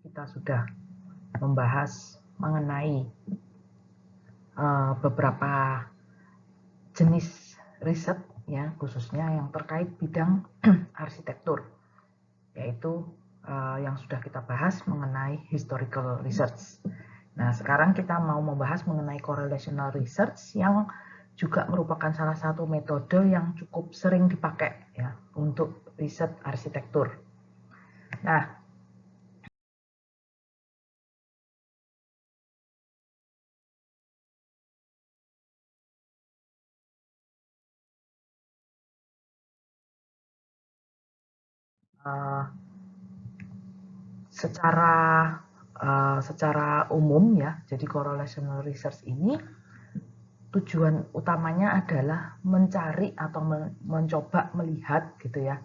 kita sudah membahas mengenai beberapa jenis riset ya, khususnya yang terkait bidang arsitektur, yaitu yang sudah kita bahas mengenai historical research. Nah, sekarang kita mau membahas mengenai correlational research yang juga merupakan salah satu metode yang cukup sering dipakai ya untuk riset arsitektur. Nah, secara umum ya, jadi correlational research ini tujuan utamanya adalah mencari atau mencoba melihat gitu ya,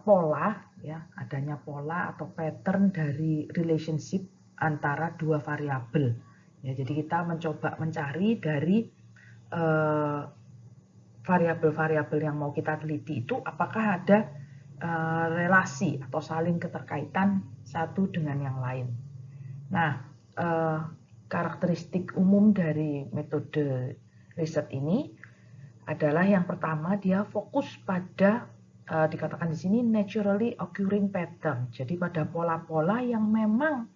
pola ya, adanya pola atau pattern dari relationship antara dua variabel ya. Jadi kita mencoba mencari dari variabel-variabel yang mau kita teliti itu apakah ada relasi atau saling keterkaitan satu dengan yang lain. Nah, karakteristik umum dari metode riset ini adalah yang pertama, dia fokus pada dikatakan di sini naturally occurring pattern. Jadi pada pola-pola yang memang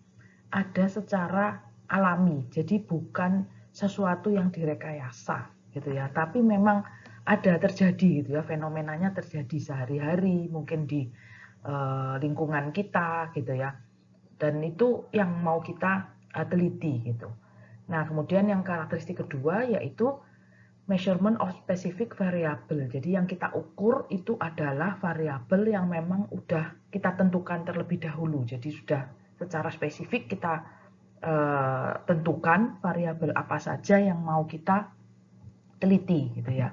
ada secara alami. Jadi bukan sesuatu yang direkayasa gitu ya, tapi memang ada terjadi gitu ya, fenomenanya terjadi sehari-hari, mungkin di lingkungan kita gitu ya. Dan itu yang mau kita teliti gitu. Nah, kemudian yang karakteristik kedua yaitu measurement of specific variable. Jadi yang kita ukur itu adalah variabel yang memang udah kita tentukan terlebih dahulu. Jadi sudah secara spesifik kita tentukan variabel apa saja yang mau kita teliti gitu ya.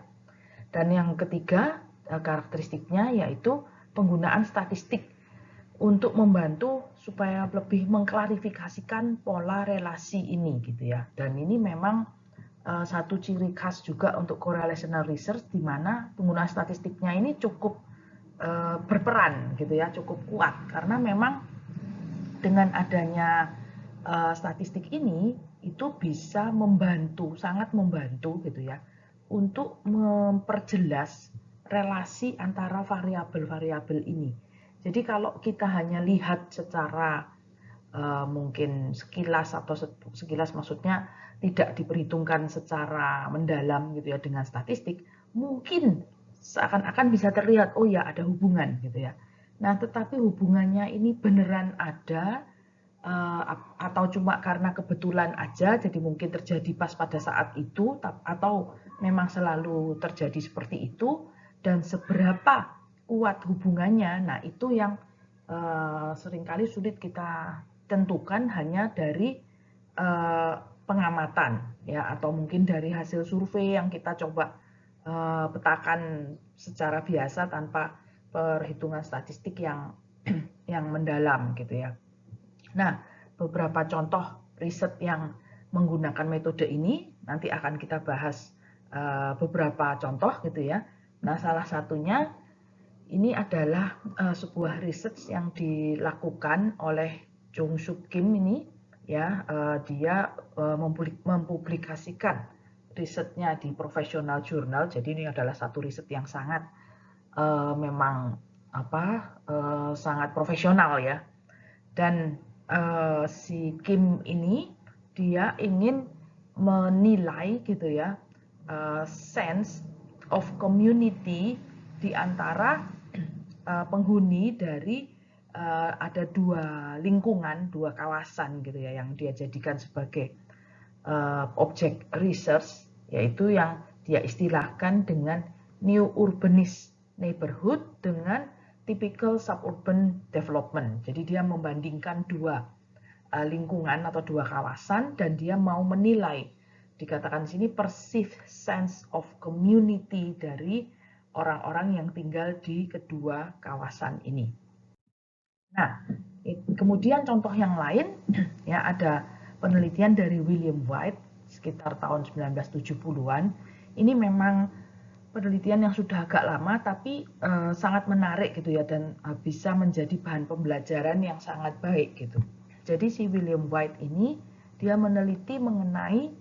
Dan yang ketiga karakteristiknya yaitu penggunaan statistik untuk membantu supaya lebih mengklarifikasikan pola relasi ini gitu ya. Dan ini memang satu ciri khas juga untuk correlational research, di mana penggunaan statistiknya ini cukup berperan gitu ya, cukup kuat, karena memang dengan adanya statistik ini itu bisa membantu, sangat membantu gitu ya, untuk memperjelas relasi antara variabel-variabel ini. Jadi kalau kita hanya lihat secara mungkin sekilas, atau sekilas maksudnya tidak diperhitungkan secara mendalam gitu ya dengan statistik, mungkin seakan-akan bisa terlihat oh ya ada hubungan gitu ya. Nah, tetapi hubungannya ini beneran ada atau cuma karena kebetulan aja, jadi mungkin terjadi pas pada saat itu, atau memang selalu terjadi seperti itu, dan seberapa kuat hubungannya, nah itu yang seringkali sulit kita tentukan hanya dari pengamatan ya, atau mungkin dari hasil survei yang kita coba petakan secara biasa tanpa perhitungan statistik yang mendalam gitu ya. Nah, beberapa contoh riset yang menggunakan metode ini nanti akan kita bahas beberapa contoh gitu ya. Nah, salah satunya ini adalah sebuah riset yang dilakukan oleh Jung Suk Kim ini ya, dia mempublikasikan risetnya di professional journal. Jadi ini adalah satu riset yang sangat memang sangat profesional ya. Dan si Kim ini dia ingin menilai gitu ya, sense of community di antara penghuni dari ada dua lingkungan, dua kawasan gitu ya, yang dia jadikan sebagai objek research, yaitu yang dia istilahkan dengan new urbanist neighborhood dengan typical suburban development. Jadi dia membandingkan dua lingkungan atau dua kawasan, dan dia mau menilai, dikatakan di sini, perceived sense of community dari orang-orang yang tinggal di kedua kawasan ini. Nah, kemudian contoh yang lain ya, ada penelitian dari William White sekitar tahun 1970-an. Ini memang penelitian yang sudah agak lama, tapi sangat menarik gitu ya, dan bisa menjadi bahan pembelajaran yang sangat baik gitu. Jadi si William White ini dia meneliti mengenai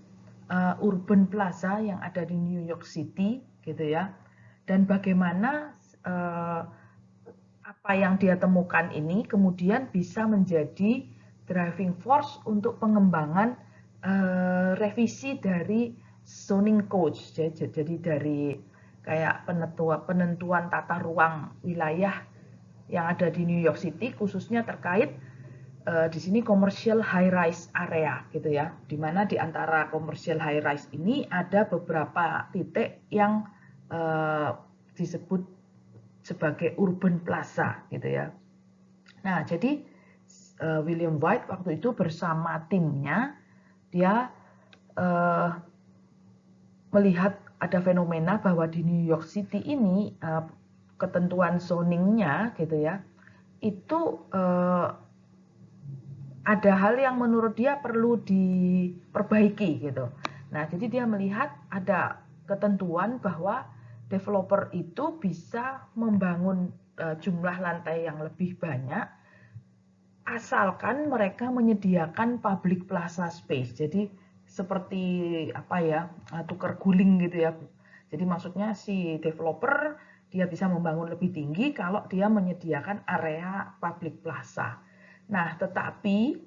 urban plaza yang ada di New York City gitu ya. Dan bagaimana apa yang dia temukan ini kemudian bisa menjadi driving force untuk pengembangan revisi dari zoning codes. Jadi dari kayak penentuan tata ruang wilayah yang ada di New York City, khususnya terkait di sini commercial high rise area gitu ya, di mana di antara commercial high rise ini ada beberapa titik yang disebut sebagai urban plaza gitu ya. Nah, jadi William White waktu itu bersama timnya dia melihat ada fenomena bahwa di New York City ini ketentuan zoningnya gitu ya, itu ada hal yang menurut dia perlu diperbaiki gitu. Nah, jadi dia melihat ada ketentuan bahwa developer itu bisa membangun jumlah lantai yang lebih banyak asalkan mereka menyediakan public plaza space. Jadi seperti apa ya, tukar guling gitu ya. Jadi maksudnya si developer dia bisa membangun lebih tinggi kalau dia menyediakan area public plaza. Nah, tetapi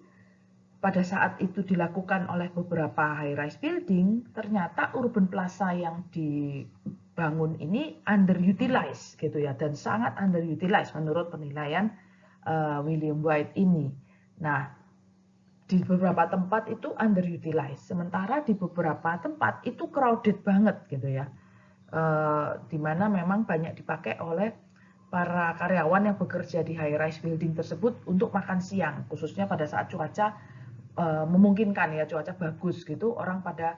pada saat itu dilakukan oleh beberapa high-rise building, ternyata urban plaza yang dibangun ini underutilized gitu ya, dan sangat underutilized menurut penilaian William White ini. Nah, di beberapa tempat itu underutilized, sementara di beberapa tempat itu crowded banget gitu ya, di mana memang banyak dipakai oleh para karyawan yang bekerja di high-rise building tersebut untuk makan siang, khususnya pada saat cuaca memungkinkan ya, cuaca bagus gitu, orang pada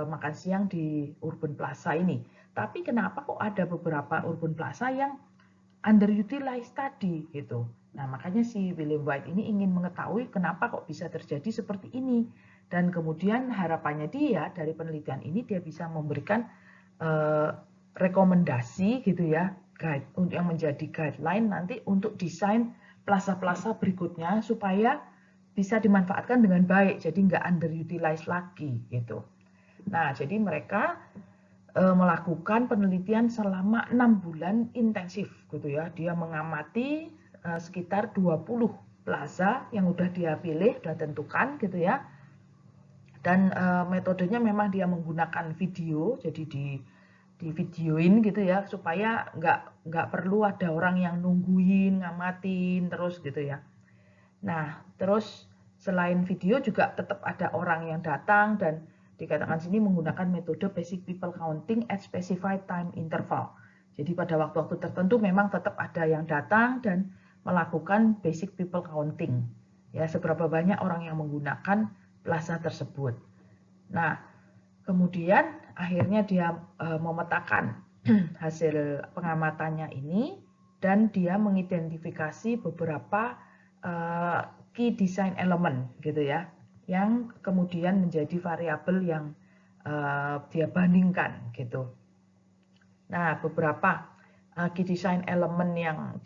makan siang di urban plaza ini. Tapi kenapa kok ada beberapa urban plaza yang underutilized tadi gitu. Nah, makanya si William White ini ingin mengetahui kenapa kok bisa terjadi seperti ini. Dan kemudian harapannya dia dari penelitian ini dia bisa memberikan rekomendasi gitu ya, guide yang menjadi guideline nanti untuk desain plaza-plaza berikutnya supaya bisa dimanfaatkan dengan baik, jadi nggak underutilized lagi gitu. Nah, jadi mereka melakukan penelitian selama 6 bulan intensif gitu ya. Dia mengamati sekitar 20 plaza yang udah dia pilih, udah tentukan gitu ya. Dan metodenya memang dia menggunakan video, jadi di videoin gitu ya, supaya nggak perlu ada orang yang nungguin, ngamatin terus gitu ya. Nah, terus selain video juga tetap ada orang yang datang dan dikatakan sini menggunakan metode basic people counting at specified time interval. Jadi pada waktu-waktu tertentu memang tetap ada yang datang dan melakukan basic people counting. Ya, seberapa banyak orang yang menggunakan plaza tersebut. Nah, kemudian akhirnya dia memetakan hasil pengamatannya ini dan dia mengidentifikasi beberapa key design element gitu ya, yang kemudian menjadi variabel yang dia bandingkan gitu. Nah, beberapa key design element yang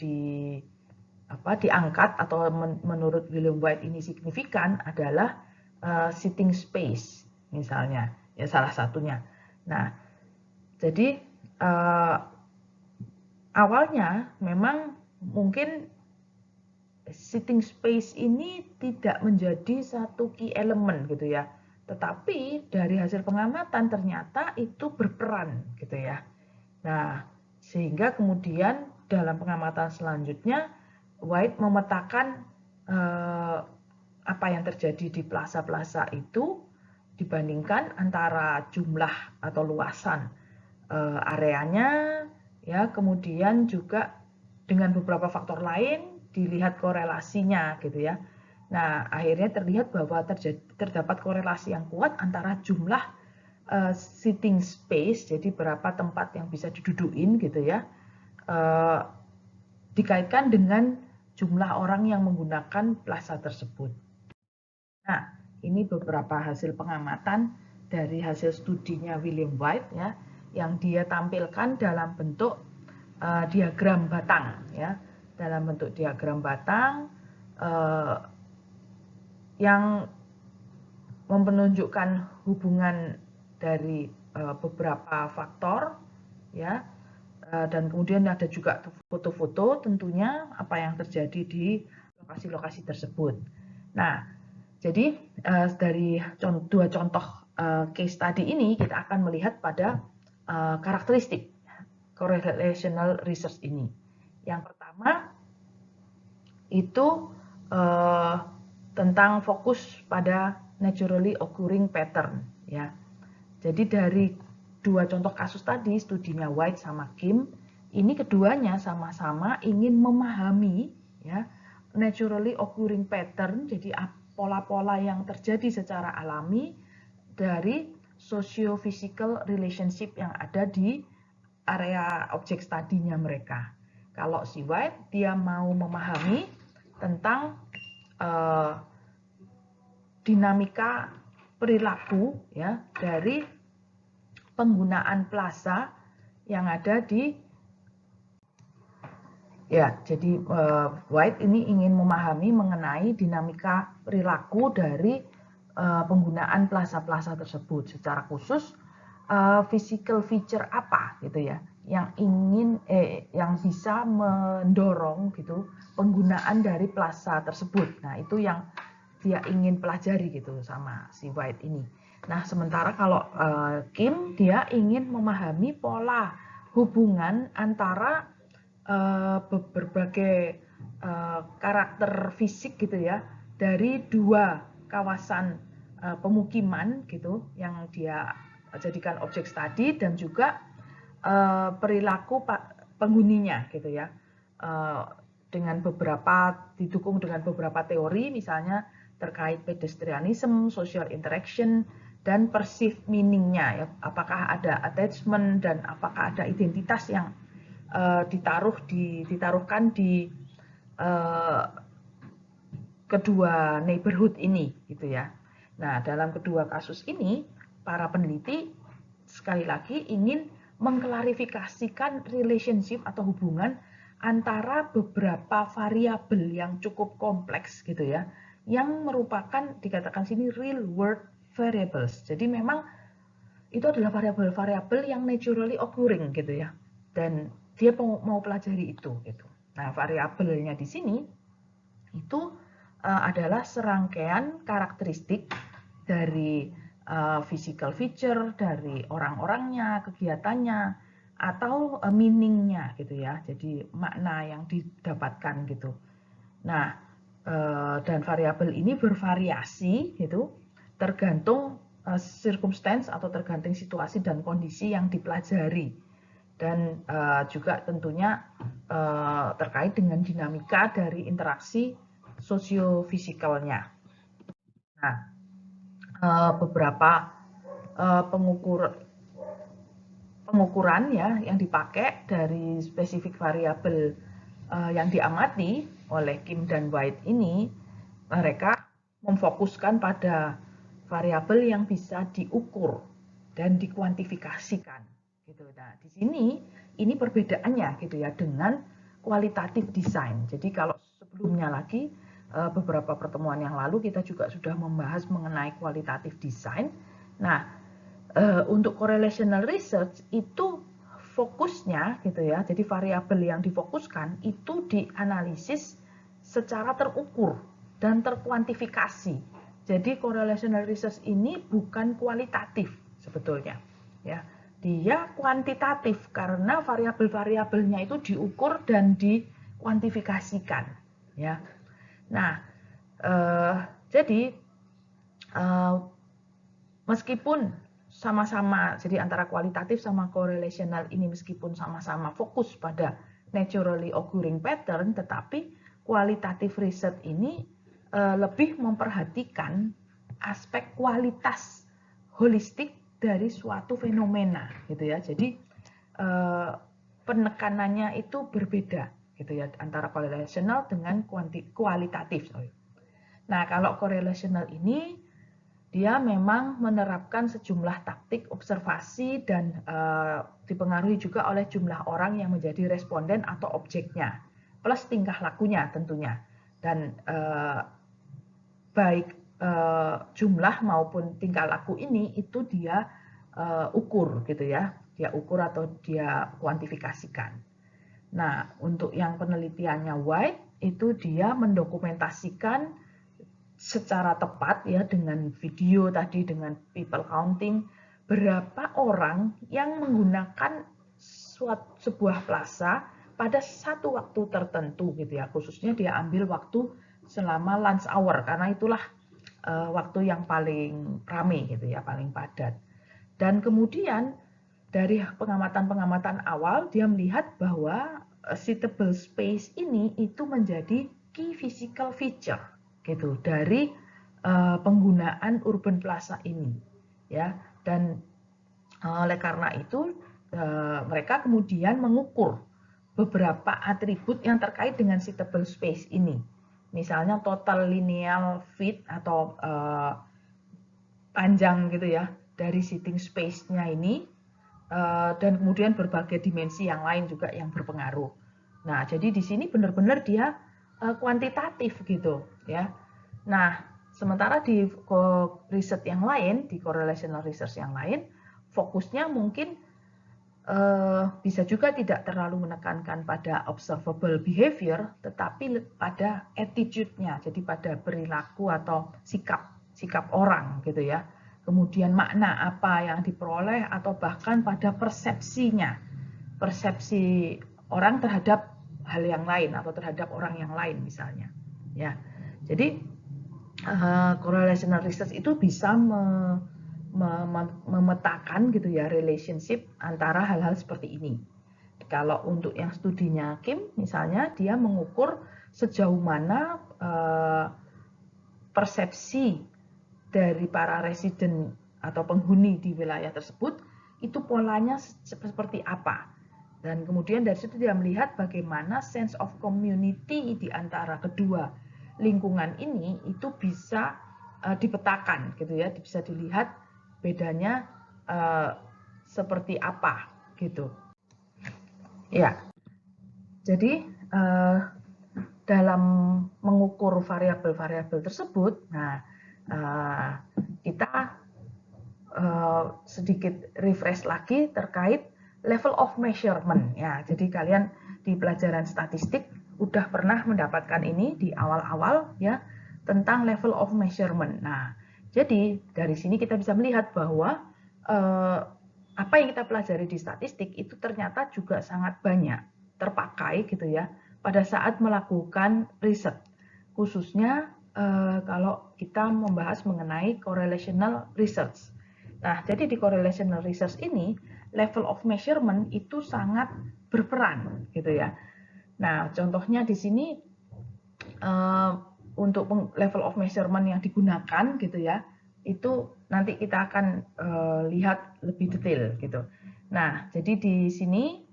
diangkat atau menurut William White ini signifikan adalah sitting space misalnya, ya salah satunya. Nah, jadi awalnya memang mungkin sitting space ini tidak menjadi satu key element gitu ya. Tetapi dari hasil pengamatan ternyata itu berperan gitu ya. Nah, sehingga kemudian dalam pengamatan selanjutnya White memetakan apa yang terjadi di plaza-plaza itu dibandingkan antara jumlah atau luasan areanya ya, kemudian juga dengan beberapa faktor lain dilihat korelasinya gitu ya. Nah, akhirnya terlihat bahwa terdapat korelasi yang kuat antara jumlah sitting space, jadi berapa tempat yang bisa didudukin gitu ya, dikaitkan dengan jumlah orang yang menggunakan plaza tersebut. Nah, ini beberapa hasil pengamatan dari hasil studinya William White ya, yang dia tampilkan dalam bentuk diagram batang ya. Dalam bentuk diagram batang yang menunjukkan hubungan dari beberapa faktor, ya, dan kemudian ada juga foto-foto tentunya apa yang terjadi di lokasi-lokasi tersebut. Nah, jadi dari dua contoh case study ini kita akan melihat pada karakteristik correlational research ini. Yang pertama itu tentang fokus pada naturally occurring pattern, ya. Jadi dari dua contoh kasus tadi, studinya White sama Kim, ini keduanya sama-sama ingin memahami, ya, naturally occurring pattern, jadi pola-pola yang terjadi secara alami dari socio-physical relationship yang ada di area objek studinya mereka. Kalau si White, dia mau memahami tentang dinamika perilaku, ya, dari penggunaan plaza yang ada di, ya, jadi White ini ingin memahami mengenai dinamika perilaku dari penggunaan plaza-plaza tersebut, secara khusus physical feature apa gitu ya yang bisa mendorong gitu penggunaan dari plaza tersebut. Nah, itu yang dia ingin pelajari gitu sama si White ini. Nah, sementara kalau Kim, dia ingin memahami pola hubungan antara berbagai karakter fisik gitu ya dari dua kawasan pemukiman gitu yang dia jadikan objek studi dan juga perilaku penghuninya gitu ya, dengan didukung dengan beberapa teori, misalnya terkait pedestrianism, social interaction, dan perceived meaning-nya, ya, apakah ada attachment dan apakah ada identitas yang ditaruhkan di kedua neighborhood ini gitu ya. Nah, dalam kedua kasus ini para peneliti sekali lagi ingin mengklarifikasikan relationship atau hubungan antara beberapa variabel yang cukup kompleks gitu ya, yang merupakan dikatakan sini real world variables. Jadi memang itu adalah variabel-variabel yang naturally occurring gitu ya, dan dia mau pelajari itu gitu. Nah, variabelnya di sini itu adalah serangkaian karakteristik dari physical feature, dari orang-orangnya, kegiatannya, atau meaning-nya gitu ya. Jadi makna yang didapatkan gitu. Nah, dan variabel ini bervariasi gitu, tergantung circumstance atau tergantung situasi dan kondisi yang dipelajari, dan juga tentunya terkait dengan dinamika dari interaksi sosiofisikalnya. Nah, beberapa pengukuran ya yang dipakai dari spesifik variabel yang diamati oleh Kim dan White ini, mereka memfokuskan pada variabel yang bisa diukur dan dikuantifikasikan gitu. Nah, di sini ini perbedaannya gitu ya dengan kualitatif desain. Jadi kalau sebelumnya lagi beberapa pertemuan yang lalu kita juga sudah membahas mengenai kualitatif desain. Nah, untuk correlational research itu fokusnya gitu ya. Jadi variabel yang difokuskan itu dianalisis secara terukur dan terkuantifikasi. Jadi correlational research ini bukan kualitatif sebetulnya, ya. Dia kuantitatif karena variabel-variabelnya itu diukur dan dikuantifikasikan, ya. Nah, jadi meskipun sama-sama, jadi antara kualitatif sama correlational ini meskipun sama-sama fokus pada naturally occurring pattern, tetapi kualitatif research ini lebih memperhatikan aspek kualitas holistik dari suatu fenomena gitu ya. Jadi penekanannya itu berbeda gitu ya antara correlational dengan kualitatif. Nah, kalau correlational ini dia memang menerapkan sejumlah taktik observasi dan dipengaruhi juga oleh jumlah orang yang menjadi responden atau objeknya, plus tingkah lakunya tentunya. Dan baik jumlah maupun tingkah laku ini itu dia ukur gitu ya, dia ukur atau dia kuantifikasikan. Nah, untuk yang penelitiannya White itu dia mendokumentasikan secara tepat ya dengan video tadi, dengan people counting, berapa orang yang menggunakan sebuah plaza pada satu waktu tertentu gitu ya. Khususnya dia ambil waktu selama lunch hour karena itulah waktu yang paling ramai gitu ya, paling padat. Dan kemudian dari pengamatan-pengamatan awal dia melihat bahwa suitable space ini itu menjadi key physical feature gitu dari penggunaan urban plaza ini ya. Dan oleh karena itu mereka kemudian mengukur beberapa atribut yang terkait dengan suitable space ini. Misalnya total lineal feet atau panjang gitu ya dari sitting space-nya ini, dan kemudian berbagai dimensi yang lain juga yang berpengaruh. Nah, jadi di sini benar-benar dia kuantitatif gitu ya. Nah, sementara di riset yang lain, di correlational research yang lain, fokusnya mungkin bisa juga tidak terlalu menekankan pada observable behavior, tetapi pada attitude-nya, jadi pada perilaku atau sikap orang gitu ya. Kemudian makna apa yang diperoleh atau bahkan pada persepsinya, persepsi orang terhadap hal yang lain atau terhadap orang yang lain misalnya. Ya, jadi correlational research itu bisa memetakan gitu ya relationship antara hal-hal seperti ini. Kalau untuk yang studinya Kim misalnya dia mengukur sejauh mana persepsi dari para residen atau penghuni di wilayah tersebut itu polanya seperti apa. Dan kemudian dari situ dia melihat bagaimana sense of community di antara kedua lingkungan ini itu bisa dipetakan gitu ya, bisa dilihat bedanya seperti apa gitu. Ya. Jadi dalam mengukur variabel-variabel tersebut, nah kita sedikit refresh lagi terkait level of measurement ya. Jadi kalian di pelajaran statistik udah pernah mendapatkan ini di awal-awal ya tentang level of measurement. Nah, jadi dari sini kita bisa melihat bahwa apa yang kita pelajari di statistik itu ternyata juga sangat banyak terpakai gitu ya pada saat melakukan riset, khususnya kalau kita membahas mengenai correlational research. Nah, jadi di correlational research ini level of measurement itu sangat berperan gitu ya. Nah, contohnya di sini untuk level of measurement yang digunakan gitu ya, itu nanti kita akan lihat lebih detail gitu. Nah, jadi di sini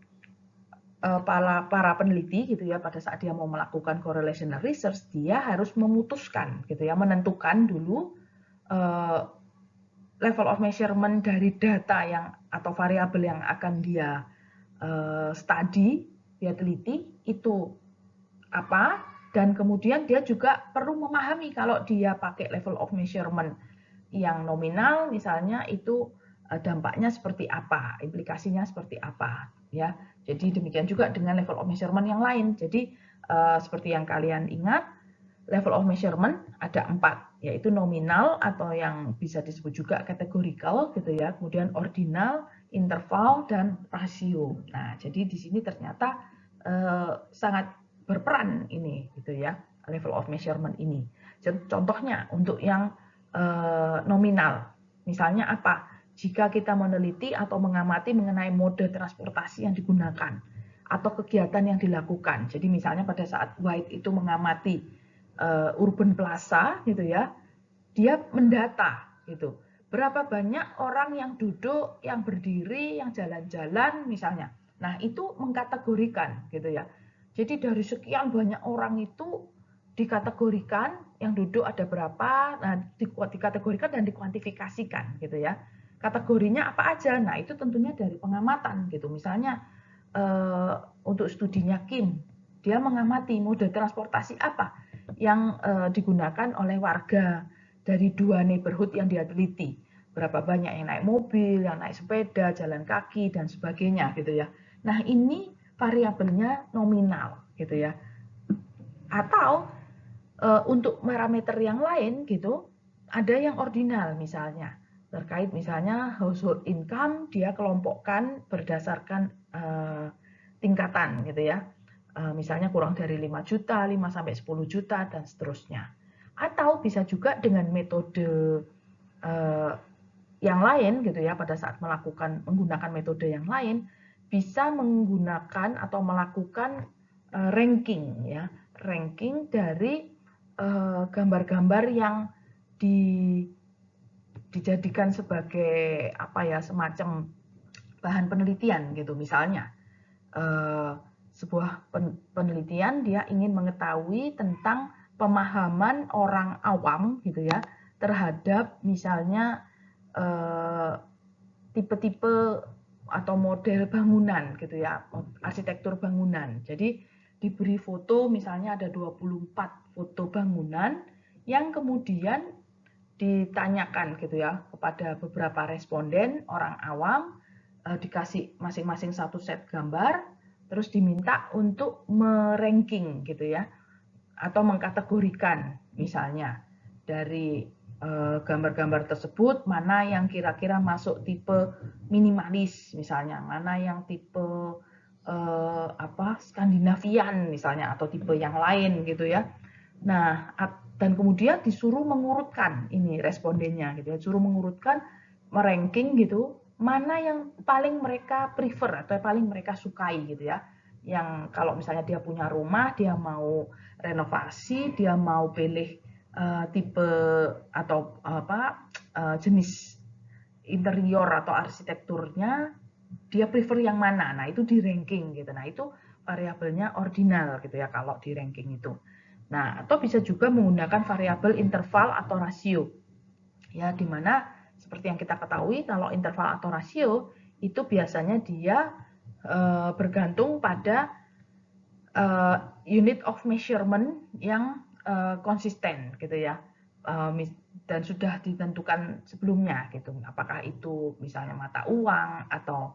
para peneliti gitu ya pada saat dia mau melakukan correlational research dia harus memutuskan gitu ya, menentukan dulu level of measurement dari data yang atau variabel yang akan dia study, dia teliti itu apa, dan kemudian dia juga perlu memahami kalau dia pakai level of measurement yang nominal misalnya itu dampaknya seperti apa, implikasinya seperti apa ya. Jadi demikian juga dengan level of measurement yang lain. Jadi seperti yang kalian ingat, level of measurement ada 4, yaitu nominal atau yang bisa disebut juga categorical gitu ya, kemudian ordinal, interval, dan rasio. Nah, jadi di sini ternyata sangat berperan ini gitu ya, level of measurement ini. Contohnya untuk yang nominal, misalnya apa? Jika kita meneliti atau mengamati mengenai mode transportasi yang digunakan atau kegiatan yang dilakukan. Jadi misalnya pada saat White itu mengamati urban plaza gitu ya, dia mendata gitu. Berapa banyak orang yang duduk, yang berdiri, yang jalan-jalan misalnya. Nah, itu mengkategorikan gitu ya. Jadi dari sekian banyak orang itu dikategorikan, yang duduk ada berapa, nah dikategorikan dan dikuantifikasikan gitu ya. Kategorinya apa aja? Nah, itu tentunya dari pengamatan gitu. Misalnya untuk studinya Kim, dia mengamati mode transportasi apa yang digunakan oleh warga dari 2 neighborhood yang dia teliti. Berapa banyak yang naik mobil, yang naik sepeda, jalan kaki, dan sebagainya gitu ya. Nah, ini variabelnya nominal gitu ya. Atau untuk parameter yang lain gitu, ada yang ordinal misalnya. Terkait misalnya household income, dia kelompokkan berdasarkan tingkatan gitu ya. Misalnya kurang dari 5 juta, 5 sampai 10 juta, dan seterusnya. Atau bisa juga dengan metode yang lain gitu ya, pada saat menggunakan metode yang lain, bisa menggunakan atau melakukan ranking ya, ranking dari gambar-gambar yang dijadikan sebagai apa ya, semacam bahan penelitian gitu. Misalnya sebuah penelitian dia ingin mengetahui tentang pemahaman orang awam gitu ya terhadap misalnya tipe-tipe atau model bangunan gitu ya, arsitektur bangunan. Jadi diberi foto misalnya ada 24 foto bangunan yang kemudian ditanyakan gitu ya kepada beberapa responden orang awam, dikasih masing-masing satu set gambar, terus diminta untuk meranking gitu ya, atau mengkategorikan misalnya dari gambar-gambar tersebut mana yang kira-kira masuk tipe minimalis misalnya, mana yang tipe Skandinavian misalnya, atau tipe yang lain gitu ya. Nah, dan kemudian disuruh mengurutkan ini respondennya gitu ya, disuruh mengurutkan, meranking gitu, mana yang paling mereka prefer atau yang paling mereka sukai gitu ya. Yang kalau misalnya dia punya rumah, dia mau renovasi, dia mau pilih tipe atau jenis interior atau arsitekturnya, dia prefer yang mana. Nah, itu di ranking gitu. Nah, itu variabelnya ordinal gitu ya kalau di ranking itu. Nah, atau bisa juga menggunakan variabel interval atau rasio. Ya, di mana seperti yang kita ketahui kalau interval atau rasio itu biasanya dia bergantung pada unit of measurement yang konsisten gitu ya, dan sudah ditentukan sebelumnya gitu. Apakah itu misalnya mata uang atau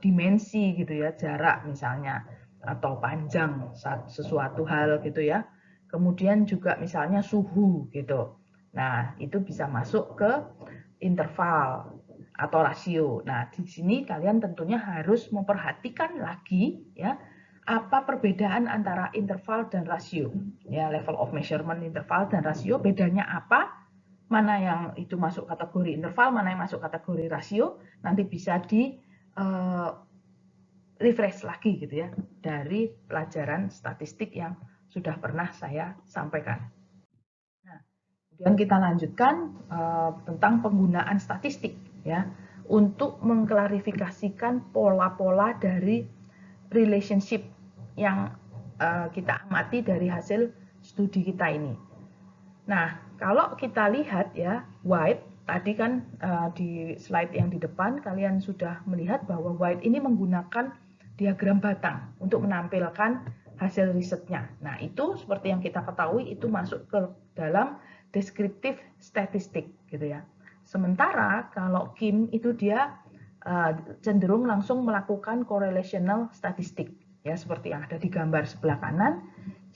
dimensi gitu ya, jarak misalnya, atau panjang sesuatu hal gitu ya. Kemudian juga misalnya suhu gitu. Nah, itu bisa masuk ke interval atau rasio. Nah, di sini kalian tentunya harus memperhatikan lagi ya, apa perbedaan antara interval dan rasio. Ya, level of measurement interval dan rasio bedanya apa? Mana yang itu masuk kategori interval, mana yang masuk kategori rasio, nanti bisa di refresh lagi gitu ya dari pelajaran statistik yang sudah pernah saya sampaikan. Nah, kemudian kita lanjutkan tentang penggunaan statistik ya untuk mengklarifikasikan pola-pola dari relationship yang kita amati dari hasil studi kita ini. Nah, kalau kita lihat ya, White tadi kan di slide yang di depan kalian sudah melihat bahwa White ini menggunakan diagram batang untuk menampilkan hasil risetnya. Nah, itu seperti yang kita ketahui itu masuk ke dalam deskriptif statistik gitu ya. Sementara kalau Kim itu dia cenderung langsung melakukan correlational statistik ya, seperti yang ada di gambar sebelah kanan.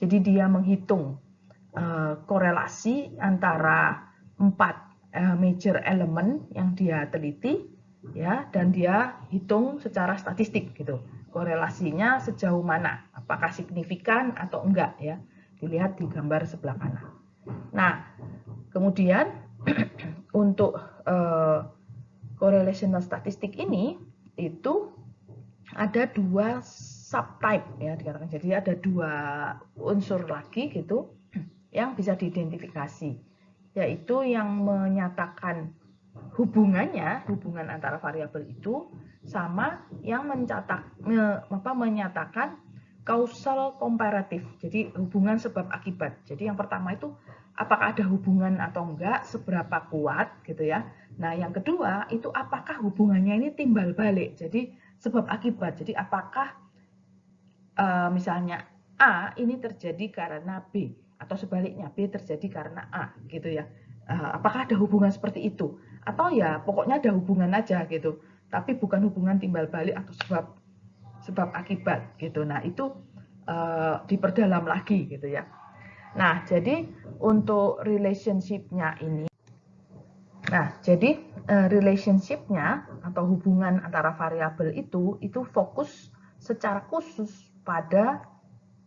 Jadi dia menghitung korelasi antara 4 major element yang dia teliti ya, dan dia hitung secara statistik gitu. Korelasinya sejauh mana? Apakah signifikan atau enggak ya? Dilihat di gambar sebelah kanan. Nah, kemudian untuk correlational statistik ini itu ada 2 subtype ya dikatakan. Jadi ada 2 unsur lagi gitu yang bisa diidentifikasi, yaitu yang menyatakan hubungan antara variabel itu sama yang menyatakan causal comparative, jadi hubungan sebab akibat. Jadi yang pertama itu apakah ada hubungan atau enggak, seberapa kuat gitu ya. Nah, yang kedua itu apakah hubungannya ini timbal balik, jadi sebab akibat. Jadi apakah misalnya A ini terjadi karena B, atau sebaliknya B terjadi karena A gitu ya. apakah ada hubungan seperti itu, atau ya pokoknya ada hubungan aja gitu, tapi bukan hubungan timbal balik atau sebab akibat gitu. Nah itu diperdalam lagi gitu ya. Nah jadi untuk relationship-nya ini, relationship-nya atau hubungan antara variabel itu fokus secara khusus pada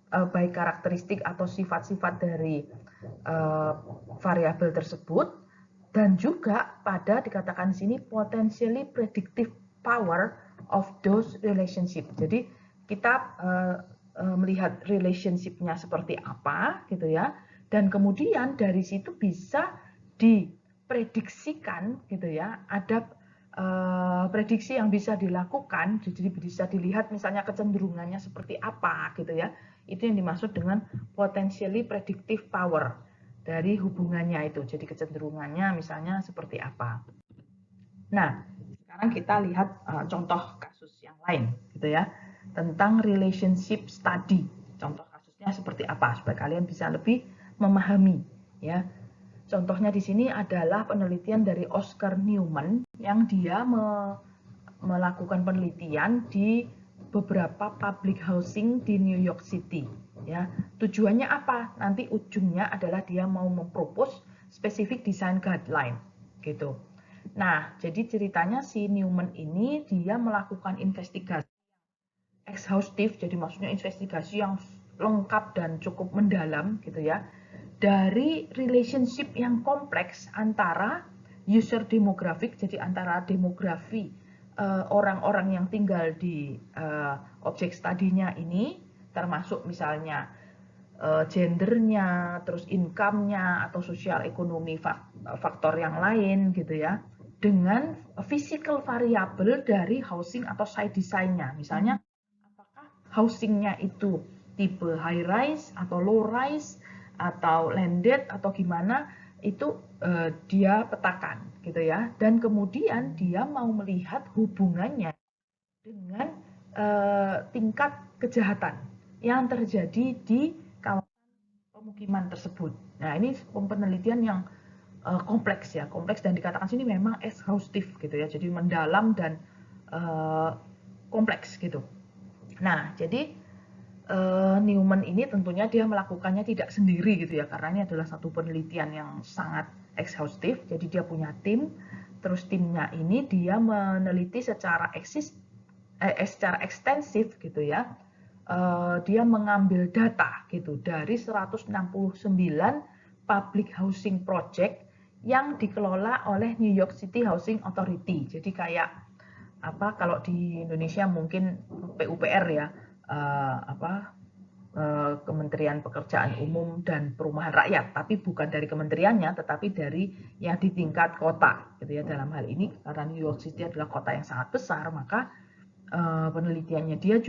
baik karakteristik atau sifat-sifat dari variabel tersebut, dan juga pada dikatakan di sini potentially predictive power of those relationship. Jadi kita melihat relationship-nya seperti apa gitu ya, dan kemudian dari situ bisa diprediksikan gitu ya, ada prediksi yang bisa dilakukan, jadi bisa dilihat misalnya kecenderungannya seperti apa gitu ya. Itu yang dimaksud dengan potentially predictive power dari hubungannya itu. Jadi kecenderungannya misalnya seperti apa. Nah, sekarang kita lihat contoh kasus yang lain gitu ya, tentang relationship study. Contoh kasusnya seperti apa supaya kalian bisa lebih memahami ya. Contohnya di sini adalah penelitian dari Oscar Newman yang dia melakukan penelitian di beberapa public housing di New York City. Ya, tujuannya apa? Nanti ujungnya adalah dia mau mempropose spesifik design guideline, gitu. Nah, jadi ceritanya si Newman ini dia melakukan investigasi exhaustive, jadi maksudnya investigasi yang lengkap dan cukup mendalam, gitu ya, dari relationship yang kompleks antara user demographic, jadi antara demografi orang-orang yang tinggal di objek studinya ini, termasuk misalnya gendernya, terus income-nya, atau sosial ekonomi faktor yang lain gitu ya, dengan physical variable dari housing atau site design-nya. Misalnya, apakah housing-nya itu tipe high rise atau low rise, atau landed atau gimana, itu dia petakan gitu ya. Dan kemudian dia mau melihat hubungannya dengan tingkat kejahatan yang terjadi di kawasan pemukiman tersebut. Nah, ini penelitian yang kompleks ya, kompleks dan dikatakan sini memang exhaustive gitu ya, jadi mendalam dan kompleks gitu. Nah, jadi Newman ini tentunya dia melakukannya tidak sendiri gitu ya, karena ini adalah satu penelitian yang sangat exhaustive. Jadi dia punya tim, terus timnya ini dia meneliti secara ekstensif gitu ya. Dia mengambil data gitu dari 169 public housing project yang dikelola oleh New York City Housing Authority. Jadi kayak apa kalau di Indonesia mungkin PUPR ya, Kementerian Pekerjaan Umum dan Perumahan Rakyat, tapi bukan dari kementeriannya, tetapi dari yang di tingkat kota, gitu ya. Dalam hal ini karena New York City adalah kota yang sangat besar, maka penelitiannya dia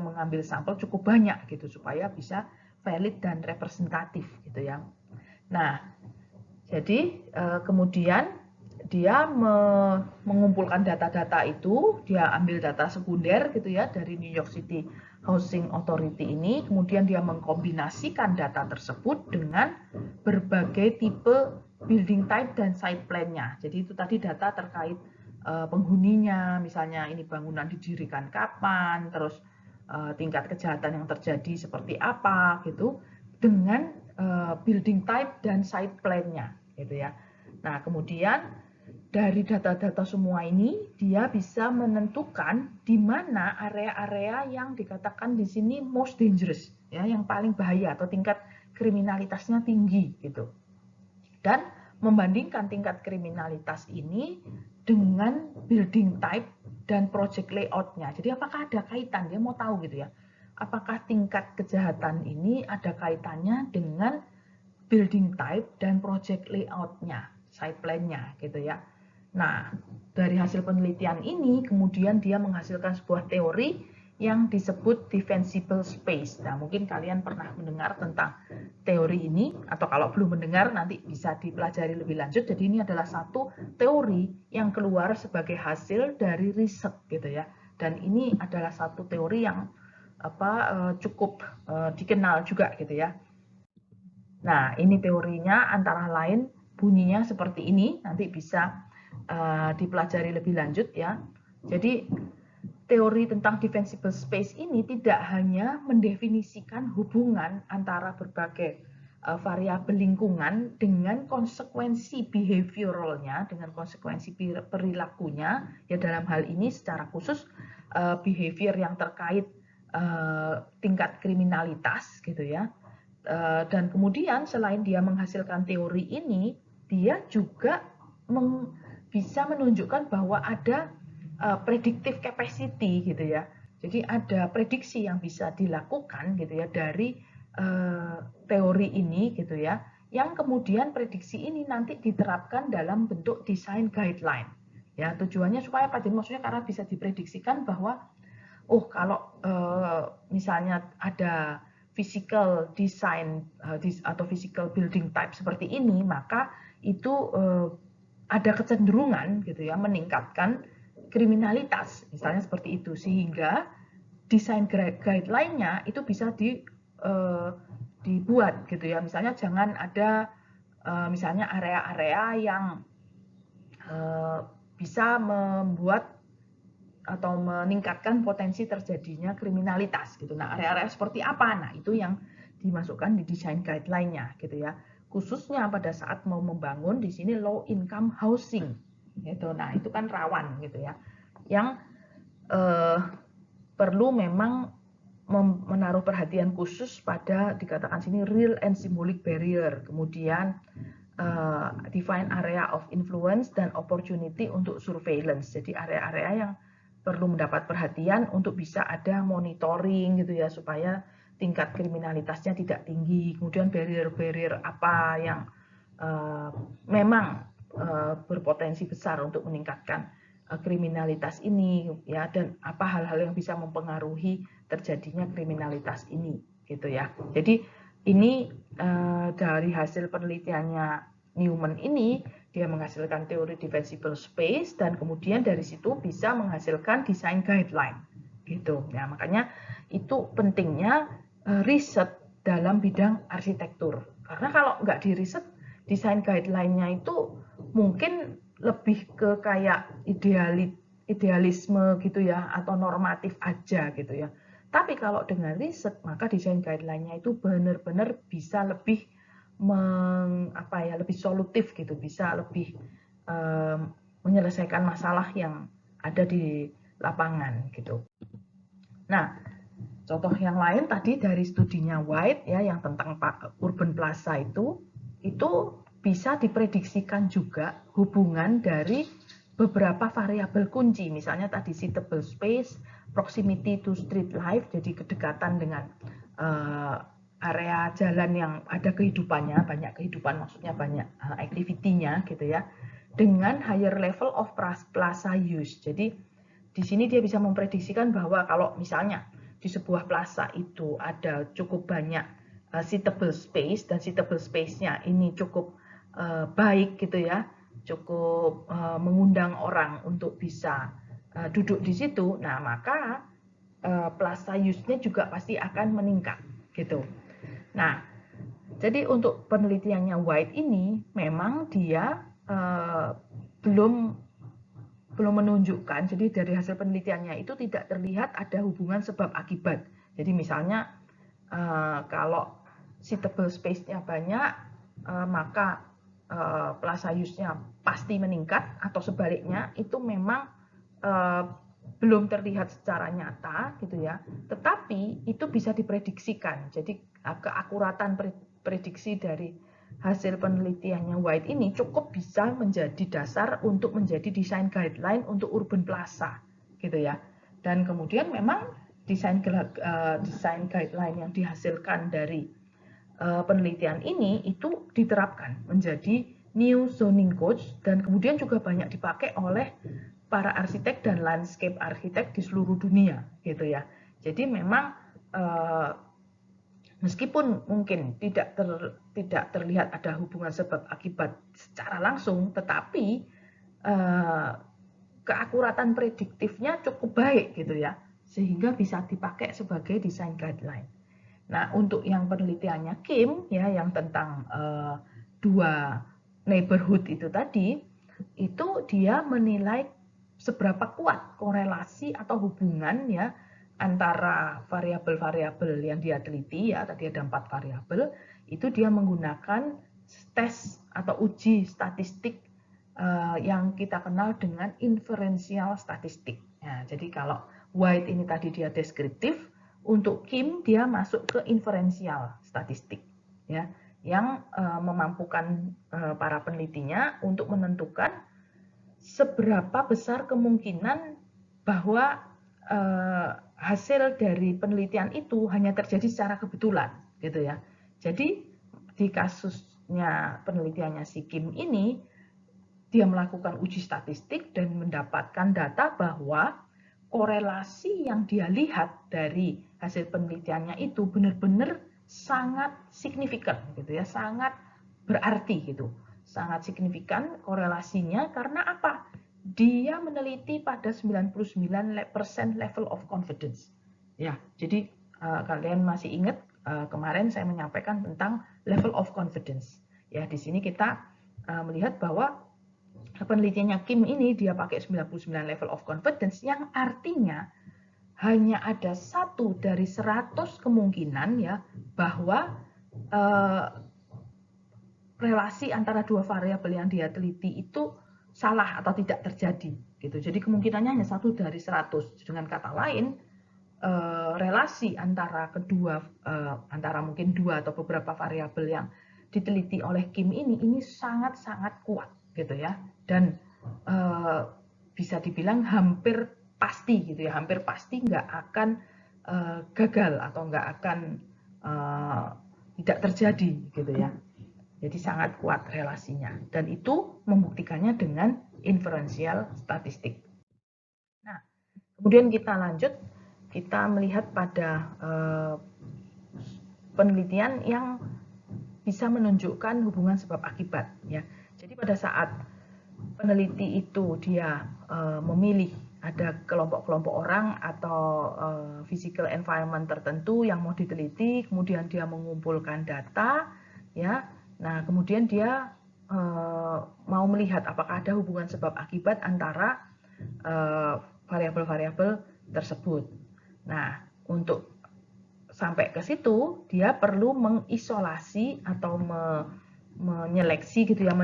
mengambil sampel cukup banyak gitu supaya bisa valid dan representatif gitu ya. Nah, jadi kemudian dia mengumpulkan data-data itu, dia ambil data sekunder gitu ya dari New York City Housing Authority ini, kemudian dia mengkombinasikan data tersebut dengan berbagai tipe building type dan site plan-nya. Jadi itu tadi data terkait penghuninya, misalnya ini bangunan didirikan kapan, terus tingkat kejahatan yang terjadi seperti apa gitu, dengan building type dan site plan-nya gitu ya. Nah, kemudian dari data-data semua ini dia bisa menentukan di mana area-area yang dikatakan di sini most dangerous ya, yang paling bahaya atau tingkat kriminalitasnya tinggi gitu. Dan membandingkan tingkat kriminalitas ini dengan building type dan project layout-nya. Jadi apakah ada kaitan? Dia mau tahu gitu ya. Apakah tingkat kejahatan ini ada kaitannya dengan building type dan project layout-nya, site plan-nya gitu ya. Nah, dari hasil penelitian ini kemudian dia menghasilkan sebuah teori yang disebut defensible space. Nah, mungkin kalian pernah mendengar tentang teori ini, atau kalau belum mendengar nanti bisa dipelajari lebih lanjut. Jadi ini adalah satu teori yang keluar sebagai hasil dari riset gitu ya. Dan ini adalah satu teori yang cukup dikenal juga gitu ya. Nah, ini teorinya antara lain bunyinya seperti ini, nanti bisa dipelajari lebih lanjut ya. Jadi teori tentang defensible space ini tidak hanya mendefinisikan hubungan antara berbagai variabel lingkungan dengan konsekuensi behavioralnya, dengan konsekuensi perilakunya, ya dalam hal ini secara khusus behavior yang terkait tingkat kriminalitas gitu ya. Dan kemudian selain dia menghasilkan teori ini, dia juga bisa menunjukkan bahwa ada predictive capacity gitu ya. Jadi ada prediksi yang bisa dilakukan gitu ya dari teori ini gitu ya, yang kemudian prediksi ini nanti diterapkan dalam bentuk desain guideline. Ya, tujuannya supaya apa? Jadi maksudnya karena bisa diprediksikan bahwa kalau misalnya ada physical design atau physical building type seperti ini, maka itu ada kecenderungan gitu ya meningkatkan kriminalitas, misalnya seperti itu, sehingga desain guideline-nya itu bisa dibuat gitu ya, misalnya jangan ada misalnya area-area yang bisa membuat atau meningkatkan potensi terjadinya kriminalitas gitu. Nah, area-area seperti apa? Nah, itu yang dimasukkan di desain guideline-nya gitu ya. Khususnya pada saat mau membangun di sini low income housing gitu. Nah, itu kan rawan gitu ya. Yang perlu memang menaruh perhatian khusus pada dikatakan sini real and symbolic barrier. Kemudian define area of influence dan opportunity untuk surveillance. Jadi area-area yang perlu mendapat perhatian untuk bisa ada monitoring gitu ya, supaya tingkat kriminalitasnya tidak tinggi. Kemudian barrier-barrier apa yang memang berpotensi besar untuk meningkatkan kriminalitas ini ya, dan apa hal-hal yang bisa mempengaruhi terjadinya kriminalitas ini gitu ya. Jadi ini dari hasil penelitiannya Newman ini, dia menghasilkan teori defensible space dan kemudian dari situ bisa menghasilkan design guideline gitu ya. Makanya itu pentingnya riset dalam bidang arsitektur, karena kalau nggak di riset design guideline-nya itu mungkin lebih ke kayak idealisme gitu ya, atau normatif aja gitu ya. Tapi kalau dengan riset, maka desain guideline-nya itu benar-benar bisa lebih lebih solutif gitu, bisa lebih menyelesaikan masalah yang ada di lapangan gitu. Nah, contoh yang lain tadi dari studinya White ya, yang tentang urban plaza itu bisa diprediksikan juga hubungan dari beberapa variabel kunci, misalnya tadi suitable space, proximity to street life, jadi kedekatan dengan area jalan yang ada kehidupannya, banyak kehidupan, maksudnya banyak activity-nya gitu ya, dengan higher level of plaza use. Jadi di sini dia bisa memprediksikan bahwa kalau misalnya di sebuah plaza itu ada cukup banyak suitable space, dan suitable space-nya ini cukup baik gitu ya, cukup mengundang orang untuk bisa duduk di situ, nah maka plaza use-nya juga pasti akan meningkat gitu. Nah, jadi untuk penelitiannya White ini memang dia belum menunjukkan, jadi dari hasil penelitiannya itu tidak terlihat ada hubungan sebab akibat. Jadi misalnya kalau suitable space-nya banyak, maka plaza use-nya pasti meningkat, atau sebaliknya itu memang belum terlihat secara nyata gitu ya, tetapi itu bisa diprediksikan. Jadi keakuratan prediksi dari hasil penelitiannya White ini cukup bisa menjadi dasar untuk menjadi desain guideline untuk urban plaza gitu ya. Dan kemudian memang desain guideline yang dihasilkan dari penelitian ini itu diterapkan menjadi new zoning codes, dan kemudian juga banyak dipakai oleh para arsitek dan landscape arsitek di seluruh dunia gitu ya. Jadi memang meskipun mungkin tidak terlihat ada hubungan sebab akibat secara langsung, tetapi keakuratan prediktifnya cukup baik gitu ya, sehingga bisa dipakai sebagai desain guideline. Nah, untuk yang penelitiannya Kim ya, yang tentang dua neighborhood itu tadi, itu dia menilai seberapa kuat korelasi atau hubungan ya antara variabel-variabel yang dia teliti ya, tadi ada 4 variabel, itu dia menggunakan tes atau uji statistik yang kita kenal dengan inferential statistik. Nah, jadi kalau White ini tadi dia deskriptif, untuk Kim dia masuk ke inferential statistik ya, yang memampukan para penelitinya untuk menentukan seberapa besar kemungkinan bahwa hasil dari penelitian itu hanya terjadi secara kebetulan gitu ya. Jadi di kasusnya penelitiannya si Kim ini, dia melakukan uji statistik dan mendapatkan data bahwa korelasi yang dia lihat dari hasil penelitiannya itu benar-benar sangat signifikan gitu ya, sangat berarti gitu. Sangat signifikan korelasinya karena apa? Dia meneliti pada 99% level of confidence. Ya, jadi kalian masih ingat kemarin saya menyampaikan tentang level of confidence. Ya, di sini kita melihat bahwa penelitiannya Kim ini dia pakai 99 level of confidence yang artinya hanya ada 1 dari 100 kemungkinan ya bahwa relasi antara dua variabel yang dia teliti itu salah atau tidak terjadi gitu. Jadi kemungkinannya hanya 1 dari 100. Dengan kata lain, relasi antara kedua antara mungkin 2 atau beberapa variabel yang diteliti oleh Kim ini sangat-sangat kuat gitu ya, dan bisa dibilang hampir pasti gitu ya, hampir pasti nggak akan gagal atau nggak akan tidak terjadi gitu ya. Jadi sangat kuat relasinya, dan itu membuktikannya dengan inferential statistik. Nah, kemudian kita lanjut, kita melihat pada penelitian yang bisa menunjukkan hubungan sebab akibat ya. Jadi pada saat peneliti itu dia memilih ada kelompok-kelompok orang atau physical environment tertentu yang mau diteliti, kemudian dia mengumpulkan data ya. Nah, kemudian dia mau melihat apakah ada hubungan sebab akibat antara variabel-variabel tersebut. Nah, untuk sampai ke situ dia perlu mengisolasi atau menyeleksi gitu ya,